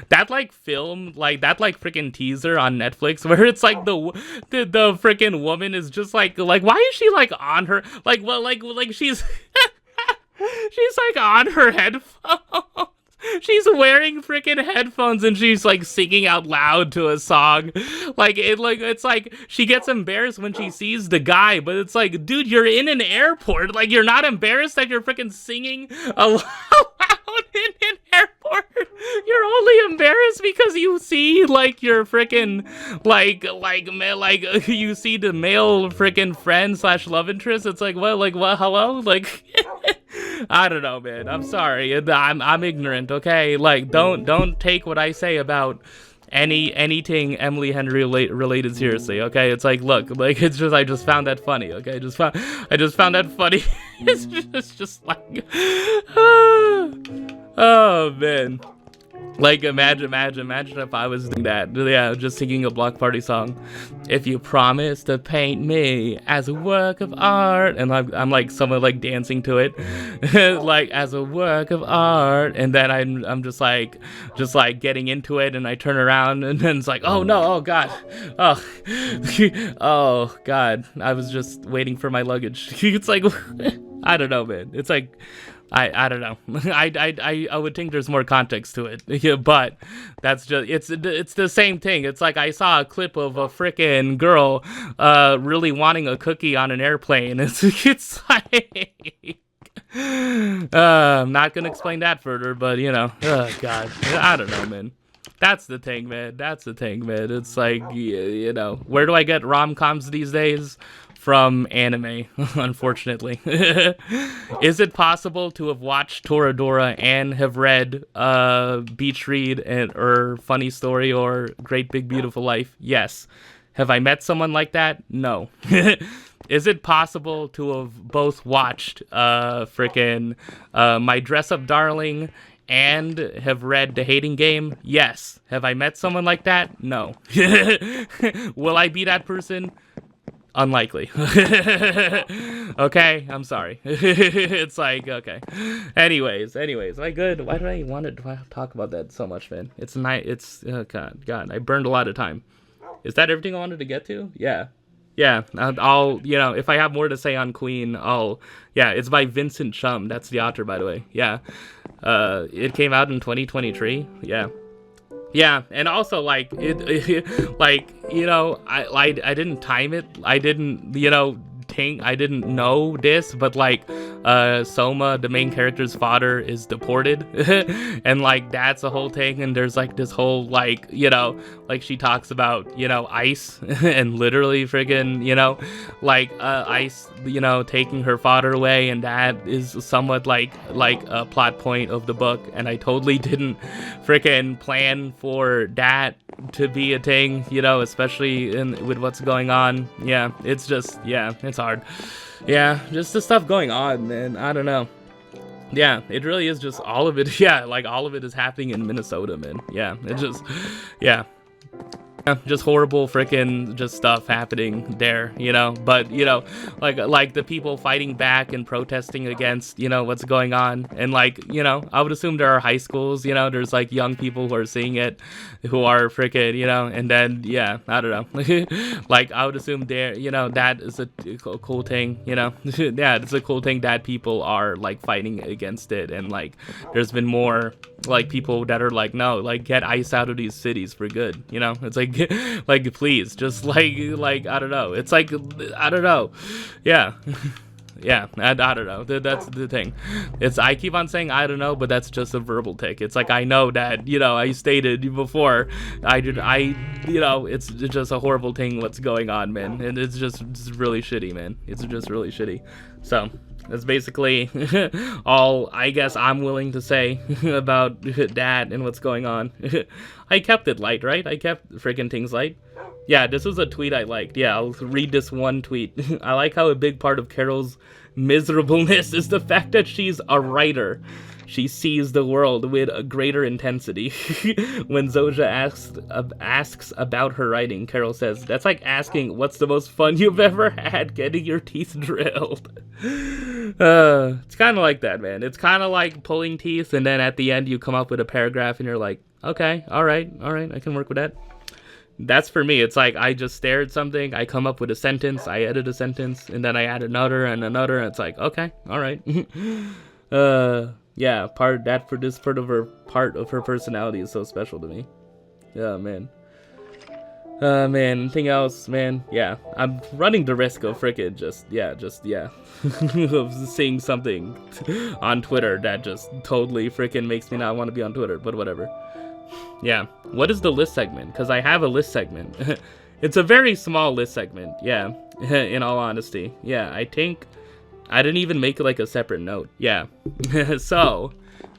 That like film, like that like freaking teaser on Netflix where it's like the freaking woman is just like why is she like on her like she's she's like on her headphones. She's wearing freaking headphones and she's like singing out loud to a song. It's like she gets embarrassed when she sees the guy, but it's like, dude, you're in an airport. Like, you're not embarrassed that you're freaking singing aloud in an airport. You're only embarrassed because you see like your freaking you see the male freaking friend / love interest. It's like, what, hello, like. I don't know, man. I'm sorry. I'm ignorant. Okay, like don't take what I say about anything Emily Henry related seriously. Okay, it's like, look, like it's just I just found that funny. Okay, I just found that funny. it's just like, oh man. Like, imagine if I was doing that. Yeah, just singing a Block Party song. If you promise to paint me as a work of art, and I'm like someone like dancing to it, like as a work of art, and then I'm just like getting into it, and I turn around, and then it's like, oh no, oh god, oh, oh god, I was just waiting for my luggage. It's like, I don't know, man. It's like. I don't know. I would think there's more context to it, yeah, but that's just it's the same thing. It's like I saw a clip of a frickin' girl really wanting a cookie on an airplane. It's like I'm not gonna explain that further, but you know, oh god, I don't know, man. That's the thing, man. It's like, you know, where do I get rom-coms these days? From anime, unfortunately. Is it possible to have watched Toradora and have read Beach Read or Funny Story or Great Big Beautiful Life? Yes. Have I met someone like that? No. Is it possible to have both watched My Dress Up Darling and have read The Hating Game? Yes. Have I met someone like that? No. Will I be that person? Unlikely. Okay, I'm sorry. It's like, okay. Anyways, am I good? Why did I want to talk about that so much, man? It's night. It's God. I burned a lot of time. Is that everything I wanted to get to? Yeah. I'll you know, if I have more to say on Kween, it's by Vichet Chum. That's the author, by the way. Yeah. It came out in 2023. Yeah. Yeah, and also like it like, you know, I didn't time it. I didn't, you know, I didn't know this, but like Soma, the main character's father, is deported. And like that's a whole thing, and there's like this whole like, you know, like she talks about, you know, ICE and literally friggin', you know, like ICE, you know, taking her father away, and that is somewhat like a plot point of the book, and I totally didn't freaking plan for that to be a thing, you know, especially with what's going on. Yeah, it's just, yeah, it's hard. Yeah, just the stuff going on, man. I don't know. Yeah, it really is just all of it. Yeah, like all of it is happening in Minnesota, man. Yeah, it just, yeah. Just horrible freaking just stuff happening there, you know, but you know, like the people fighting back and protesting against, you know, what's going on, and like, you know, I would assume there are high schools, you know, there's like young people who are seeing it, who are freaking, you know, and then yeah, I don't know. Like I would assume there, you know, that is a cool thing, you know. Yeah, it's a cool thing that people are like fighting against it, and like there's been more like people that are like, no, like get ICE out of these cities for good, you know. It's like like please, just like I don't know, it's like I don't know. Yeah. Yeah, I don't know. That's the thing. It's, I keep on saying I don't know, but that's just a verbal tick. It's like I know that, you know, I stated before, you know, it's just a horrible thing what's going on, man, and it's really shitty, man. It's just really shitty. So that's basically all I guess I'm willing to say about that and what's going on. I kept it light, right? I kept freaking things light. Yeah, this was a tweet I liked. Yeah, I'll read this one tweet. I like how a big part of Carol's miserableness is the fact that she's a writer. She sees the world with a greater intensity. When Zoja asks about her writing, Carol says, "That's like asking what's the most fun you've ever had getting your teeth drilled." It's kind of like that, man. It's kind of like pulling teeth, and then at the end you come up with a paragraph, and you're like, okay, all right, I can work with that. That's for me. It's like I just stare at something, I come up with a sentence, I edit a sentence, and then I add another and another, and it's like, okay, all right. Yeah, part of her personality is so special to me. Yeah, man. Man, anything else, man? Yeah, I'm running the risk of frickin' of seeing something on Twitter that just totally frickin' makes me not want to be on Twitter, but whatever. Yeah, what is the list segment? Because I have a list segment. It's a very small list segment, yeah, in all honesty. Yeah, I think I didn't even make like a separate note. Yeah, so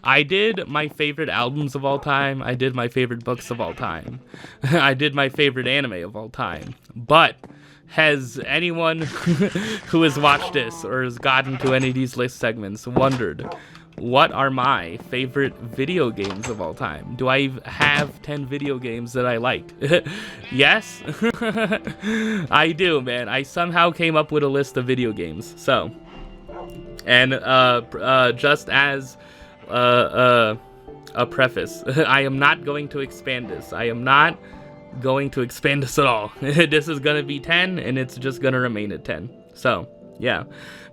I did my favorite albums of all time. I did my favorite books of all time. I did my favorite anime of all time. But has anyone who has watched this or has gotten to any of these list segments wondered, what are my favorite video games of all time? Do I have 10 video games that I like? Yes, I do, man. I somehow came up with a list of video games. So, and just as a preface, I am not going to expand this. I am not going to expand this at all. This is going to be 10, and it's just going to remain at 10. So, yeah.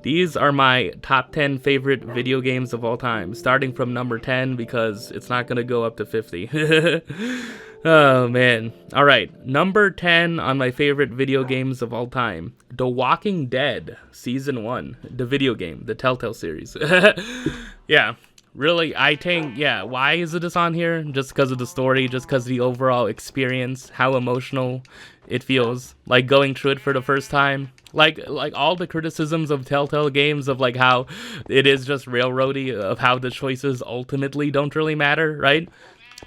These are my top 10 favorite video games of all time, starting from number 10 because it's not going to go up to 50. Oh, man. All right. Number 10 on my favorite video games of all time. The Walking Dead Season 1. The video game. The Telltale series. Yeah. Really, I think, yeah, why is this on here? Just because of the story, just because of the overall experience, how emotional it feels, like going through it for the first time. Like all the criticisms of Telltale games of like how it is just railroady, of how the choices ultimately don't really matter, right?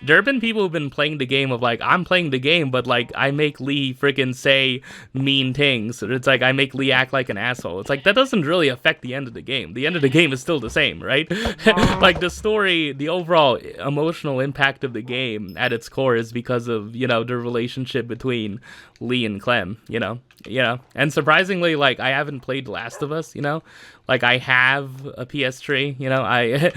There have been people who've been playing the game of like, I'm playing the game, but like I make Lee freaking say mean things. It's like I make Lee act like an asshole. It's like that doesn't really affect the end of the game. The end of the game is still the same, right? Like the story, the overall emotional impact of the game at its core is because of, you know, the relationship between Lee and Clem, you know. And surprisingly, like I haven't played The Last of Us, you know. Like I have a PS3, you know, I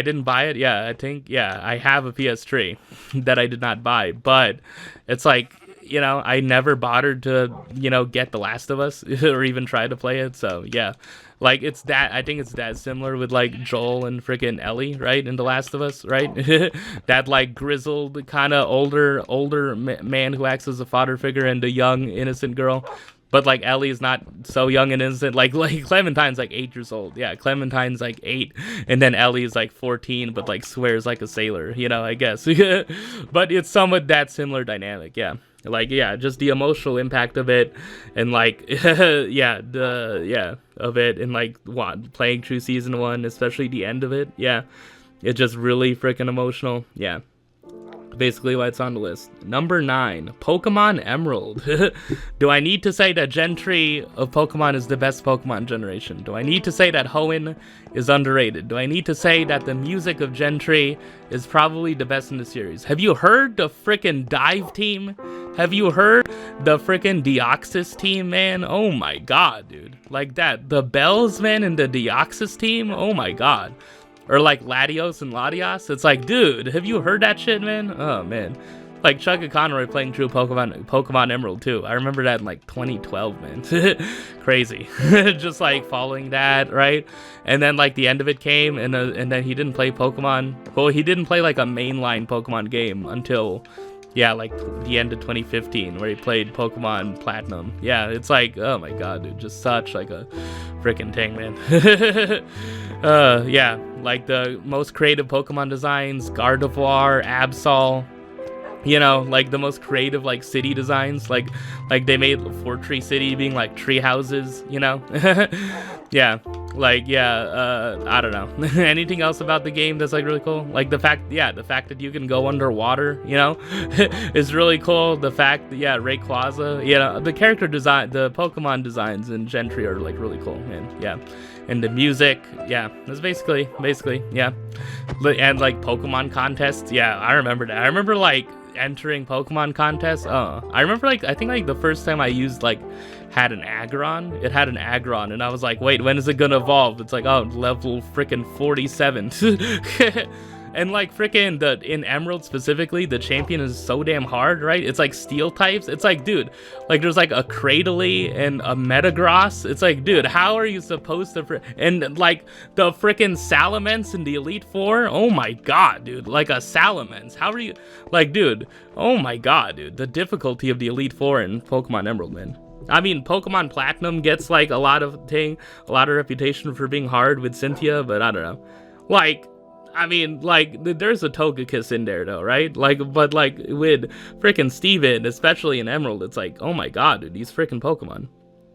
didn't buy it. Yeah, I think, yeah, I have a PS3 that I did not buy, but it's like, you know, I never bothered to, you know, get The Last of Us or even try to play it. So yeah, like it's that, I think it's that similar with like Joel and freaking Ellie, right? In The Last of Us, right? That like grizzled kind of older man who acts as a father figure and the young innocent girl. but like Ellie's not so young and innocent. Like Clementine's like 8 years old. Yeah, Clementine's like 8, and then Ellie's like 14, but like swears like a sailor. You know, I guess. But it's somewhat that similar dynamic. Yeah. Like, yeah, just the emotional impact of it, and like, of it, and like playing through season 1, especially the end of it. Yeah, it's just really freaking emotional. Yeah, basically why it's on the list. Number 9, Pokemon Emerald. Do I need to say that Gen 3 of Pokemon is the best Pokemon generation? Do I need to say that Hoenn is underrated? Do I need to say that the music of Gen 3 is probably the best in the series? Have you heard the freaking Dive team? Have you heard the freaking Deoxys team, man? Oh my god, dude. Like that, the Bells, man, and the Deoxys team? Oh my god. Or like Latios and Latias. It's like, dude, have you heard that shit, man? Oh man. Like Chuck and Conroy playing through Pokemon Emerald too. I remember that in like 2012, man. Crazy. Just like following that, right? And then like the end of it came, and then he didn't play Pokemon. Well, he didn't play like a mainline Pokemon game until, yeah, like the end of 2015, where he played Pokemon Platinum. Yeah, it's like, oh my god, dude, just such like a freaking thing, man. Yeah, like the most creative Pokemon designs, Gardevoir, Absol, you know, like the most creative like city designs, like they made Fortree City being like tree houses, you know. Yeah, like, yeah, I don't know. Anything else about the game that's like really cool? Like the fact that you can go underwater, you know, is really cool. The fact that, yeah, Rayquaza, you know, the character design, the Pokemon designs in Gen 3 are like really cool, man. Yeah. And the music, yeah, that's basically, yeah. And like Pokemon contests, yeah, I remember that. I remember like entering Pokemon contests. I remember like, I think like the first time I used like had an Aggron, and I was like, wait, when is it gonna evolve? It's like, oh, level freaking 47. And like freaking in Emerald specifically, the champion is so damn hard, right? It's like steel types. It's like, dude, like there's like a Cradily and a Metagross. It's like, dude, how are you supposed to and like the freaking Salamence in the Elite Four? Oh my god, dude, like a Salamence. How are you, like, dude, oh my god, dude, the difficulty of the Elite Four in Pokemon Emerald, man. I mean, Pokemon Platinum gets like a lot of reputation for being hard with Cynthia, but I don't know. Like, I mean, like, there's a Togekiss in there, though, right? Like, but, like, with freaking Steven, especially in Emerald, it's like, oh my god, dude, these freaking Pokemon.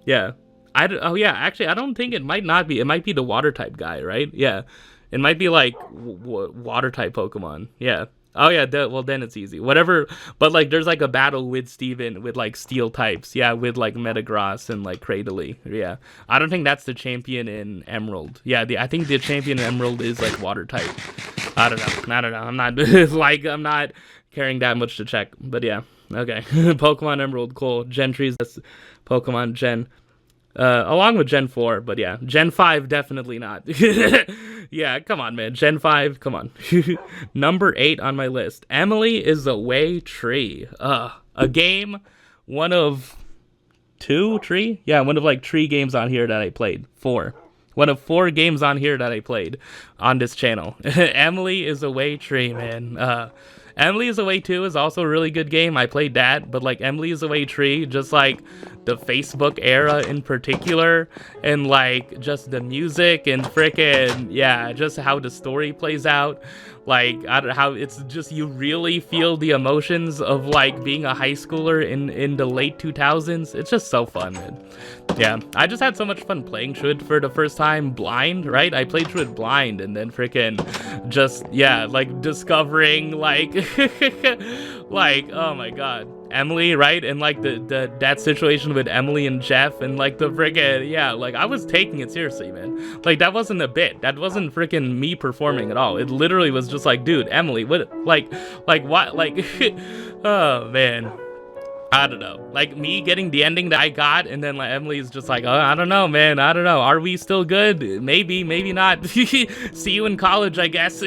Yeah. Actually, I don't think it might not be. It might be the Water-type guy, right? Yeah. It might be, like, Water-type Pokemon. Yeah. Oh, yeah, well, then it's easy. Whatever, but, like, there's, like, a battle with Steven with, like, Steel types. Yeah, with, like, Metagross and, like, Cradily. Yeah. I don't think that's the champion in Emerald. Yeah, I think the champion in Emerald is, like, Water-type. I don't know. I'm not, like, I'm not caring that much to check. But, yeah. Okay. Pokemon Emerald, cool. Gen 3's Pokemon Gen. Along with Gen 4, but yeah, Gen 5 definitely not. Yeah, come on, man. Gen 5, come on. Number 8 on my list. Emily is Away Tree. A game, one of 3? Yeah, one of like 3 games on here that I played. 4. One of 4 games on here that I played on this channel. Emily is Away Tree, man. Emily is Away 2 is also a really good game. I played that, but like Emily is Away Tree, just like the Facebook era in particular, and like just the music and frickin', yeah, just how the story plays out. Like, I don't know how it's just, you really feel the emotions of like being a high schooler in the late 2000s. It's just so fun, man. Yeah, I just had so much fun playing through it for the first time blind, right? I played through it blind, and then freaking just, yeah, like discovering like like, oh my god, Emily, right? And like that situation with Emily and Jeff, and like the freaking, yeah, like I was taking it seriously, man. Like that wasn't a bit, that wasn't freaking me performing at all. It literally was just like, dude, Emily, what, like what, like oh man, I don't know, like me getting the ending that I got, and then like Emily's just like, oh, I don't know, man, I don't know, are we still good? Maybe not. See you in college, I guess.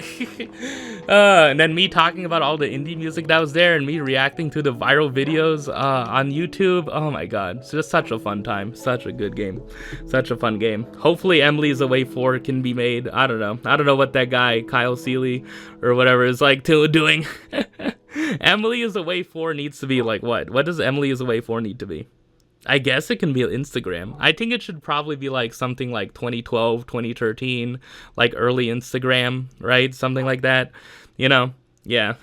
And then me talking about all the indie music that was there, and me reacting to the viral videos on YouTube. Oh my god, it's just such a fun time, such a good game, such a fun game. Hopefully Emily's Away 4 can be made. I don't know what that guy Kyle Seeley or whatever is like doing. Emily is Away 4 needs to be like what does Emily is Away 4 need to be? I guess it can be Instagram. I think it should probably be like something like 2012, 2013, like early Instagram, right? Something like that. You know? Yeah.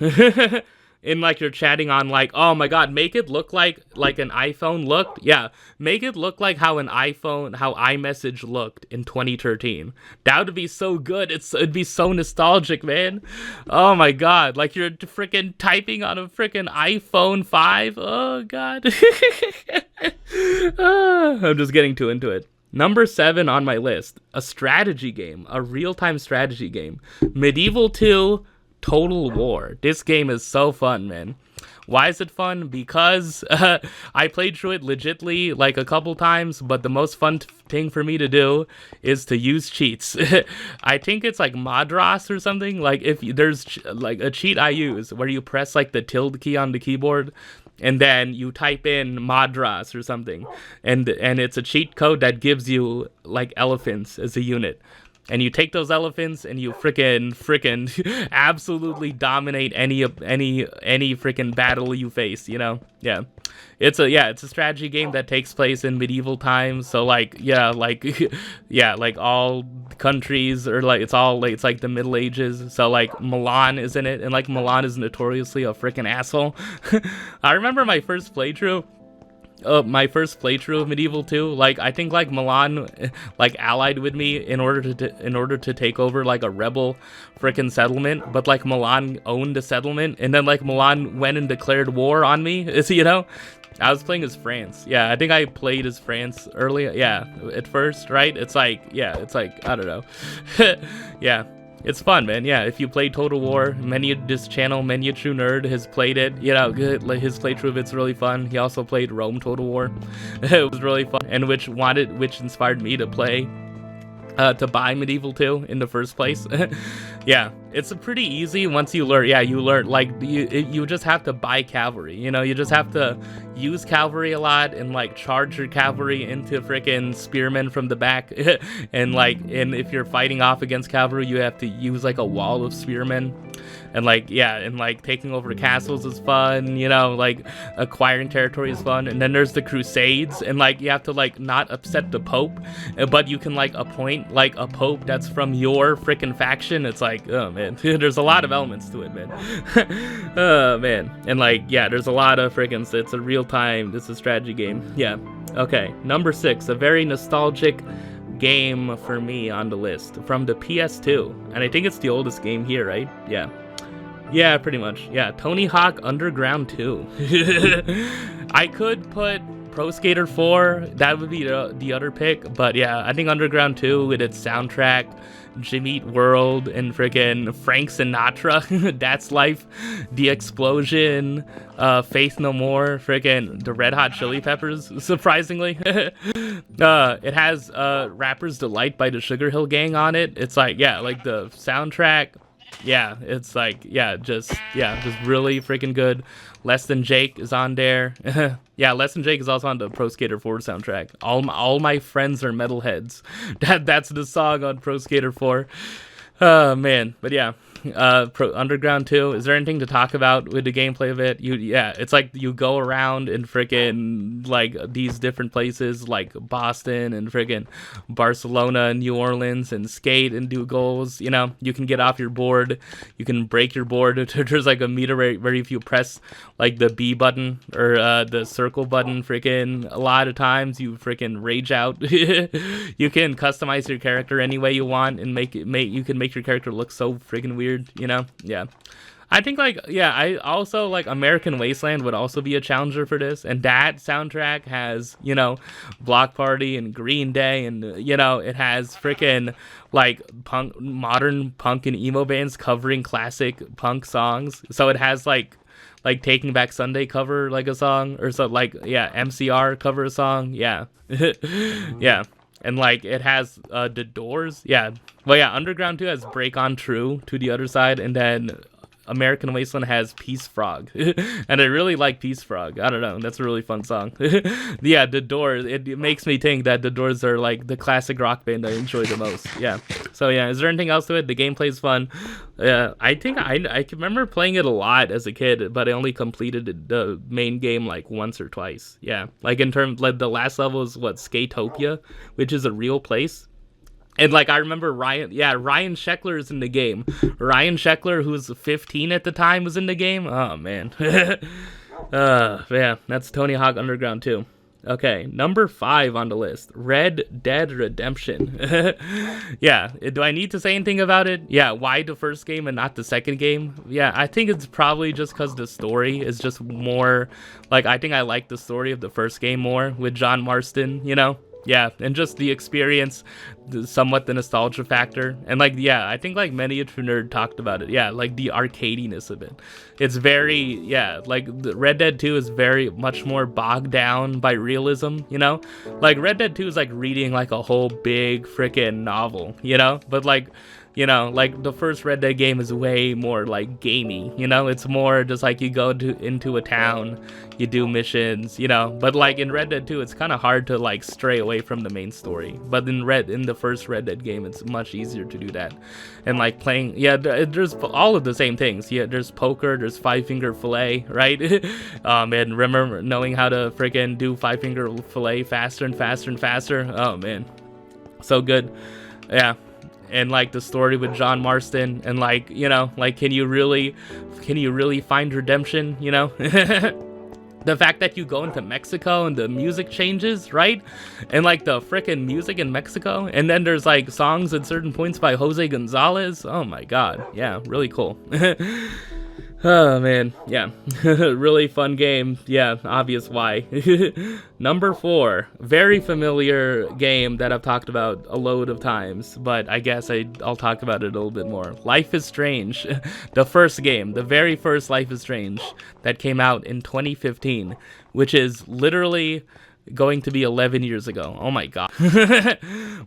In like you're chatting on like, oh my god, make it look like an iPhone looked. Yeah, make it look like how iMessage looked in 2013. That would be so good. It'd be so nostalgic, man. Oh my god, like you're freaking typing on a freaking iPhone 5. Oh god. I'm just getting too into it. Number 7 on my list, a strategy game, a real-time strategy game, Medieval 2 Total War. This game is so fun, man. Why is it fun? Because I played through it legitly like a couple times, but the most fun thing for me to do is to use cheats. I think it's like Madras or something. Like if there's like a cheat I use where you press like the tilde key on the keyboard and then you type in Madras or something, and it's a cheat code that gives you like elephants as a unit. And you take those elephants and you frickin' absolutely dominate any frickin' battle you face, you know? Yeah. It's a strategy game that takes place in medieval times. So like all countries or like it's like the Middle Ages. So like Milan is in it, and like Milan is notoriously a frickin' asshole. I remember my first playthrough of Medieval 2, like I think like Milan like allied with me in order to take over like a rebel frickin' settlement, but like Milan owned the settlement, and then like Milan went and declared war on me. You know, I was playing as France. Yeah, I think I played as France earlier. Yeah, at first, right? It's like I don't know. Yeah. It's fun, man. Yeah, if you play Total War, this channel, Menu True Nerd, has played it. You know, good. Like his playthrough of it's really fun. He also played Rome Total War. It was really fun, and which inspired me to play, to buy Medieval 2 in the first place. Yeah, it's pretty easy once you learn. Yeah, you learn like you just have to buy cavalry. You know, you just have to use cavalry a lot and like charge your cavalry into freaking spearmen from the back. and if you're fighting off against cavalry, you have to use like a wall of spearmen. And like taking over castles is fun, you know, like acquiring territory is fun. And then there's the Crusades, and like you have to like not upset the Pope, but you can like appoint like a Pope that's from your freaking faction. It's like, oh man, there's a lot of elements to it, man. Oh man. And like, yeah, there's a lot of freaking, it's a it's a strategy game. Yeah. Okay. Number 6, a very nostalgic game for me on the list from the PS2. And I think it's the oldest game here, right? Yeah. Yeah, pretty much. Yeah, Tony Hawk Underground 2. I could put Pro Skater 4. That would be the other pick. But yeah, I think Underground 2 with its soundtrack, Jimmy Eat World, and freaking Frank Sinatra, That's Life, The Explosion, Faith No More, freaking the Red Hot Chili Peppers, surprisingly. It has Rapper's Delight by the Sugar Hill Gang on it. It's like, yeah, like the soundtrack. Yeah, it's like, just really freaking good. Less Than Jake is on there. Yeah, Less Than Jake is also on the Pro Skater 4 soundtrack. All My Friends Are Metalheads. That's the song on Pro Skater 4. Oh, man. But yeah, Underground 2. Is there anything to talk about with the gameplay of it? It's like you go around in freaking like these different places like Boston and freaking Barcelona and New Orleans and skate and do goals. You know, you can get off your board. You can break your board. There's like a meter where if you press like the B button or the circle button, freaking a lot of times you freaking rage out. You can customize your character any way you want and you can make your character look so freaking weird, you know? Yeah. I think I also like American Wasteland would also be a challenger for this, and that soundtrack has, you know, Block Party and Green Day, and you know, it has freaking like modern punk and emo bands covering classic punk songs. So it has like Taking Back Sunday cover like a song, or so like MCR cover a song. Yeah. Yeah. And like it has The Doors. Yeah. Well, yeah, Underground 2 has Break On True to the other side, and then American Wasteland has Peace Frog, and I really like Peace Frog. I don't know, that's a really fun song. Yeah, The Doors. It makes me think that The Doors are like the classic rock band I enjoy the most. Yeah. So yeah, is there anything else to it? The gameplay's fun. I think I can remember playing it a lot as a kid, but I only completed the main game like once or twice. Yeah, like in terms, like the last level is what, Skatopia, which is a real place. And like I remember Ryan Sheckler is in the game. Ryan Sheckler, who was 15 at the time, was in the game. Oh man. Yeah, that's Tony Hawk Underground 2. Okay, number 5 on the list, Red Dead Redemption. Yeah, do I need to say anything about it? Yeah, why the first game and not the second game? Yeah, I think it's probably just because the story is just more, like, I think I like the story of the first game more with John Marston, you know? Yeah, and just the experience, somewhat the nostalgia factor, and like, yeah, I think like Miniature Nerd talked about it. Yeah, like the arcadiness of it. It's very, yeah, like the Red Dead 2 is very much more bogged down by realism, you know? Like Red Dead 2 is like reading like a whole big freaking novel, you know? But like, you know, like the first Red Dead game is way more like gamey, you know? It's more just like you go into a town, you do missions, you know? But like in Red Dead 2, it's kind of hard to like stray away from the main story. But in the first Red Dead game, it's much easier to do that. And like playing, yeah, there's all of the same things. Yeah, there's poker, there's five-finger fillet, right? And remember knowing how to freaking do five-finger fillet faster and faster and faster. Oh man, so good. Yeah. And like the story with John Marston, and like, you know, like can you really find redemption, you know? The fact that you go into Mexico and the music changes, right? And like the frickin' music in Mexico, and then there's like songs at certain points by Jose Gonzalez. Oh my god, yeah, really cool. Oh man, yeah. Really fun game. Yeah, obvious why. Number 4, very familiar game that I've talked about a load of times, but I guess I'll talk about it a little bit more. Life is Strange. The first game, the very first Life is Strange that came out in 2015, which is literally going to be 11 years ago. Oh my god.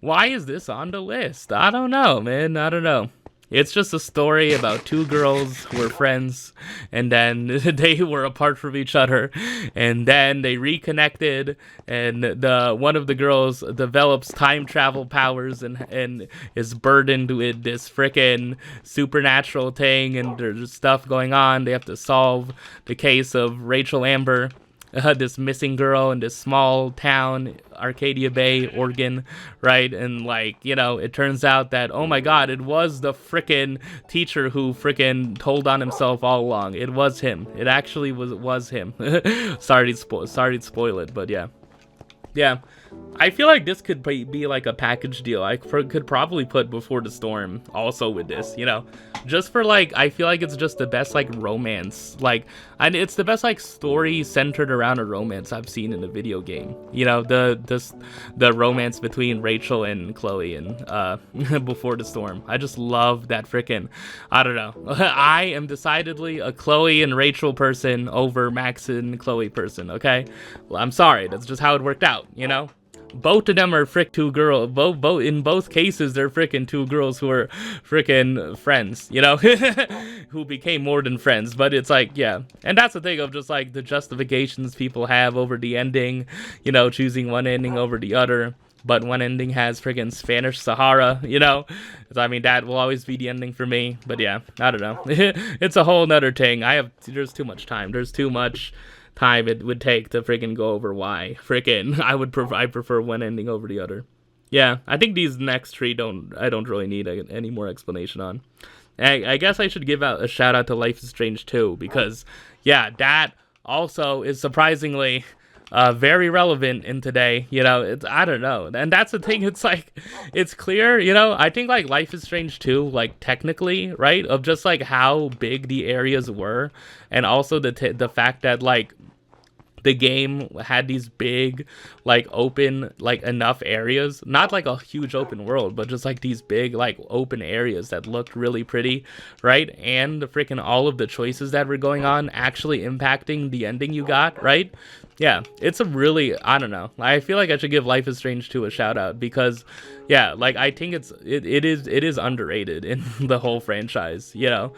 Why is this on the list? I don't know, man. I don't know. It's just a story about two girls who were friends, and then they were apart from each other, and then they reconnected, and one of the girls develops time travel powers and is burdened with this frickin' supernatural thing, and there's stuff going on. They have to solve the case of Rachel Amber, this missing girl in this small town, Arcadia Bay, Oregon, right? And like, you know, it turns out that, oh my god, it was the frickin' teacher who frickin' told on himself all along. It was him. It actually was him. Sorry to spoil it, but yeah. Yeah, I feel like this could be like a package deal. I could probably put Before the Storm also with this, you know, just for like, I feel like it's just the best like romance, like, and it's the best like story centered around a romance I've seen in a video game. You know, the romance between Rachel and Chloe and Before the Storm. I just love that frickin', I don't know. I am decidedly a Chloe and Rachel person over Max and Chloe person. Okay, well, I'm sorry, that's just how it worked out. You know, both of them are two girls. Both in both cases, they're frickin' two girls who are frickin' friends. You know, who became more than friends. But it's like, yeah, and that's the thing of just like the justifications people have over the ending. You know, choosing one ending over the other. But one ending has friggin' Spanish Sahara, you know? I mean, that will always be the ending for me. But yeah, I don't know. It's a whole nother thing. There's too much time. There's too much time it would take to friggin' go over why. Frickin' I prefer one ending over the other. Yeah, I think these next three I don't really need any more explanation on. I guess I should give out a shout out to Life is Strange 2, because yeah, that also is surprisingly very relevant in today, you know. I don't know, and that's the thing, it's like, it's clear, you know. I think like Life is Strange 2, like technically, right, of just like how big the areas were, and also the fact that like the game had these big, like open, like enough areas, not like a huge open world, but just like these big, like open areas that looked really pretty, right? And the freaking all of the choices that were going on actually impacting the ending you got, right? yeah, it's a really, I don't know. I feel like I should give Life is Strange 2 a shout out because, yeah, like I think it is underrated in the whole franchise. I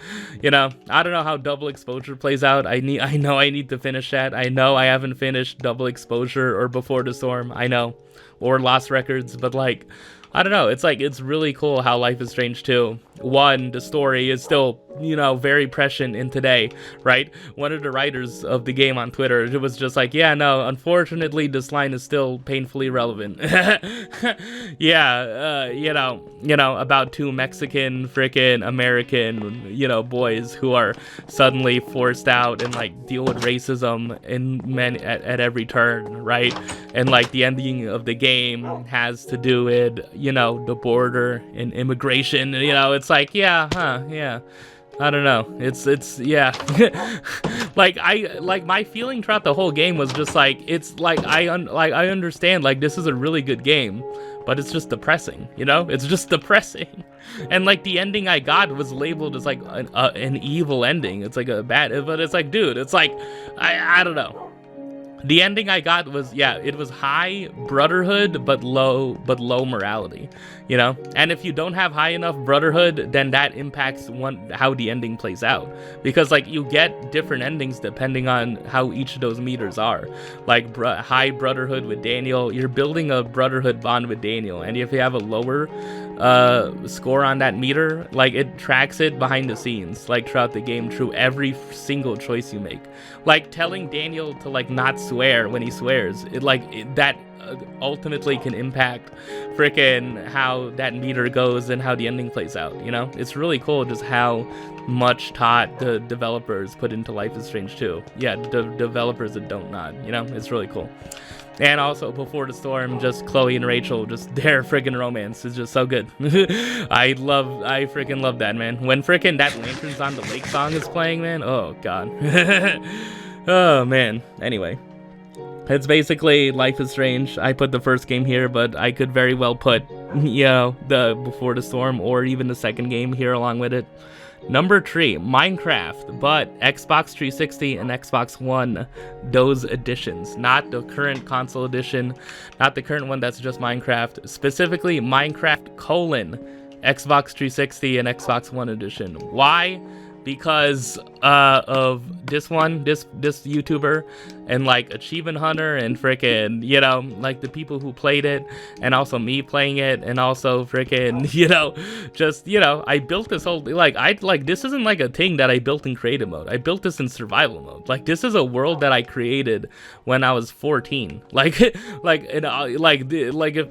don't know how Double Exposure plays out. I know I need to finish that. I know I haven't finished Double Exposure or Before the Storm. I know, or Lost Records, but like, I don't know. It's like, it's really cool how Life is Strange 2, one, the story is still, very prescient in today, right? One of the writers of the game on Twitter, it was just like, yeah, no, unfortunately, this line is still painfully relevant. Yeah, about two Mexican frickin' American, boys who are suddenly forced out and like deal with racism in men at every turn, right? And like the ending of the game has to do with, the border and immigration. It's like, yeah, I don't know. It's yeah. like my feeling throughout the whole game was just like, it's like I understand like this is a really good game, but it's just depressing. It's just depressing. And like the ending I got was labeled as like an evil ending. It's like a bad, but it's like, dude, it's like I don't know. The ending I got was, yeah, it was high brotherhood, but low morality, And if you don't have high enough brotherhood, then that impacts how the ending plays out. Because, like, you get different endings depending on how each of those meters are. Like, high brotherhood with Daniel, you're building a brotherhood bond with Daniel. And if you have a lower score on that meter, like, it tracks it behind the scenes, like, throughout the game, through every single choice you make. Like, telling Daniel to, like, not swear when he swears, that ultimately can impact frickin' how that meter goes and how the ending plays out, It's really cool just how much thought the developers put into Life is Strange 2. Yeah, the developers that don't nod, It's really cool. And also, Before the Storm, just Chloe and Rachel, just their friggin' romance is just so good. I freaking love that, man. When frickin' that Lanterns on the Lake song is playing, man, oh god. Oh man. Anyway, it's basically Life is Strange. I put the first game here, but I could very well put, the Before the Storm or even the second game here along with it. Number 3, Minecraft, but Xbox 360 and Xbox One, those editions, not the current console edition, not the current one that's just Minecraft, specifically Minecraft : Xbox 360 and Xbox One edition. Why? Because of this YouTuber and like Achievement Hunter and frickin', like the people who played it, and also me playing it, and also frickin', I built this whole, this isn't like a thing that I built in creative mode. I built this in survival mode. Like, this is a world that I created when I was 14. If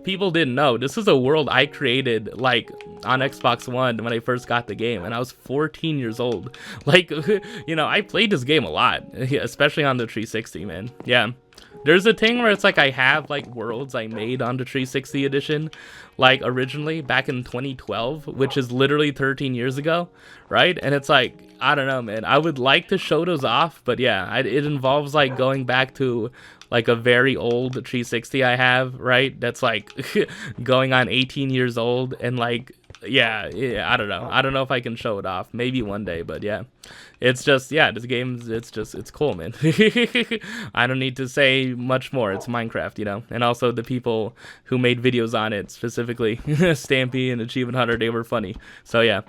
people didn't know, this is a world I created like on Xbox One when I first got the game, and I was 14 years old. I played this game a lot, especially on the 360, man. Yeah. There's a thing where it's like I have like worlds I made on the 360 edition, like originally back in 2012, which is literally 13 years ago, right? And it's like, I don't know, man. I would like to show those off, but yeah, it involves like going back to like a very old 360 I have, right? That's like going on 18 years old, and like, yeah, I don't know. I don't know if I can show it off. Maybe one day, but yeah. It's just, yeah, this game, it's cool, man. I don't need to say much more. It's Minecraft, And also the people who made videos on it, specifically Stampy and Achievement Hunter, they were funny. So yeah.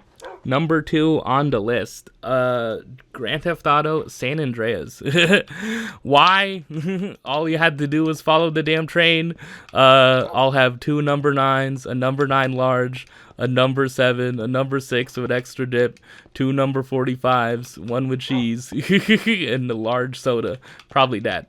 Number 2 on the list, Grand Theft Auto San Andreas. Why? All you had to do was follow the damn train. I'll have 2 number 9s, a number 9 large, a number 7, a number 6 with extra dip, 2 number 45s, 1 with cheese, and a large soda. Probably that.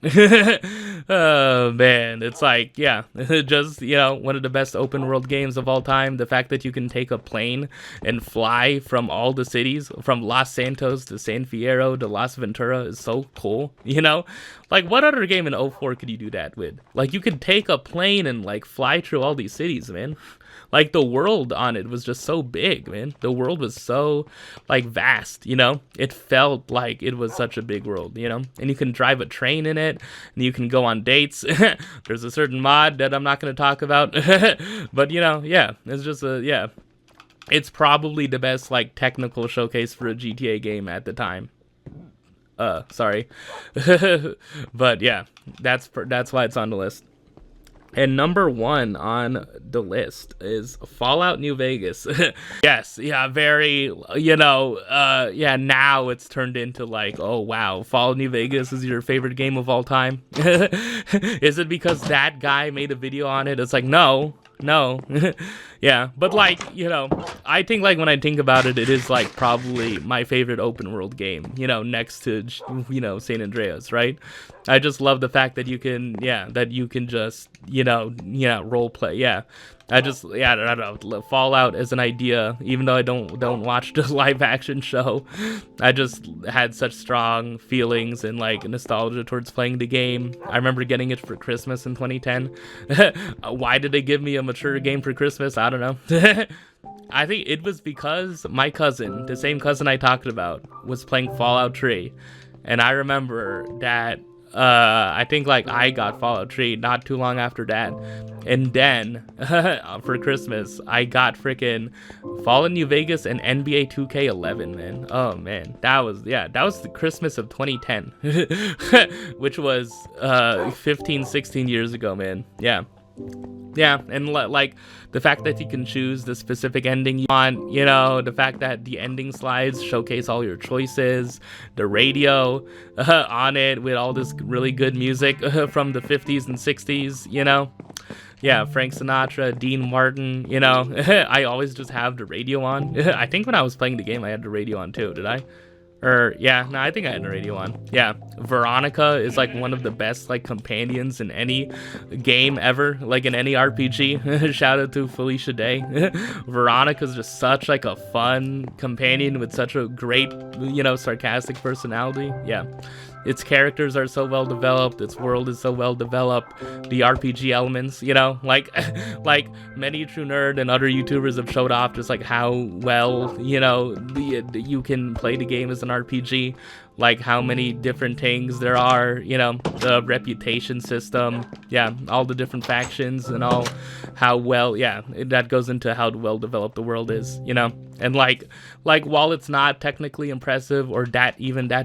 Oh, man. It's like, yeah, just, one of the best open world games of all time. The fact that you can take a plane and fly from all the cities, from Los Santos to San Fierro to Las Ventura is so cool, Like, what other game in 04 could you do that with? Like, you could take a plane and, like, fly through all these cities, man. Like, the world on it was just so big, man. The world was so, like, vast, It felt like it was such a big world, And you can drive a train in it, and you can go on dates. There's a certain mod that I'm not going to talk about. But, yeah, it's just yeah. It's probably the best, like, technical showcase for a GTA game at the time. Sorry. But yeah, that's why it's on the list. And number 1 on the list is Fallout New Vegas. Yes, yeah, very, yeah, now it's turned into like, oh wow, Fallout New Vegas is your favorite game of all time. Is it because that guy made a video on it? It's like, no. Yeah, but like, I think like when I think about it, it is like probably my favorite open world game, next to, San Andreas, right? I just love the fact that you can just, role play. Yeah. I don't know, Fallout as an idea, even though I don't watch the live action show, I just had such strong feelings and like nostalgia towards playing the game. I remember getting it for Christmas in 2010. Why did they give me a mature game for Christmas? I don't know. I think it was because my cousin, the same cousin I talked about, was playing Fallout 3. And I remember that I think like I got Fallout 3 not too long after that, and then for Christmas I got freaking Fallout New Vegas and NBA 2K11, man. Oh man, that was the Christmas of 2010, which was 15-16 years ago, man. Yeah, and like the fact that you can choose the specific ending you want, the fact that the ending slides showcase all your choices, the radio on it with all this really good music from the 50s and 60s, Yeah, Frank Sinatra, Dean Martin, I always just have the radio on. I think when I was playing the game, I had the radio on too, did I? I think I had the radio on. Yeah, Veronica is like one of the best like companions in any game ever, like in any RPG. Shout out to Felicia Day. Veronica's just such like a fun companion with such a great, sarcastic personality. Yeah. Its characters are so well developed, its world is so well developed, the RPG elements, like many true nerd and other YouTubers have showed off just like how well, you can play the game as an RPG, like how many different things there are, the reputation system, all the different factions and all, how well, that goes into how well developed the world is, and like while it's not technically impressive or that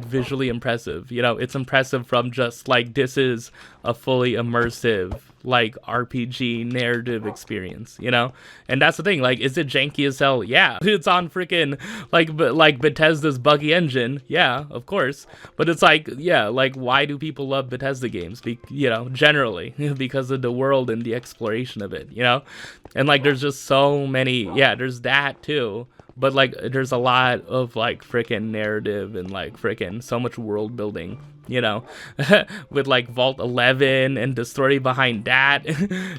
visually impressive, it's impressive from just like this is a fully immersive like RPG narrative experience, and that's the thing, like, is it janky as hell? Yeah, it's on freaking like Bethesda's buggy engine, yeah, of course, but it's like, like why do people love Bethesda games? Generally because of the world and the exploration of it, and like there's just so many, there's that too. But like there's a lot of like freaking narrative and like freaking so much world building, with like Vault 11 and the story behind that.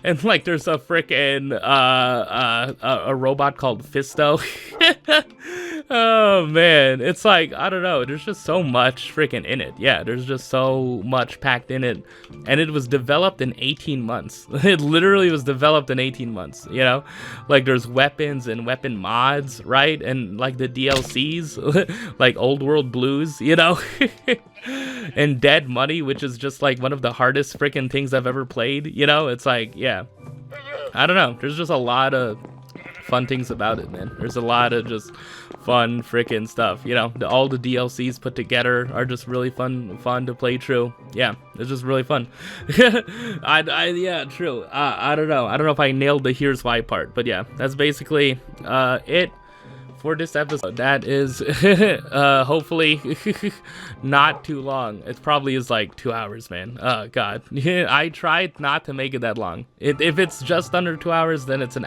And like there's a freaking a robot called Fisto. Oh man, it's like, I don't know, there's just so much freaking in it. Yeah, there's just so much packed in it, and it was developed in 18 months. It literally was developed in 18 months, like there's weapons and weapon mods, right? And like the DLCs, like Old World Blues, and Dead Money, which is just like one of the hardest freaking things I've ever played, it's like, I don't know, there's just a lot of fun things about it, man. There's a lot of just fun freaking stuff, all the DLCs put together are just really fun to play through. Yeah, it's just really fun. Yeah, true. I don't know if I nailed the here's why part, but yeah, that's basically it for this episode. That is hopefully not too long. It probably is like 2 hours, man. Oh god. I tried not to make it that long. If it's just under 2 hours, then it's an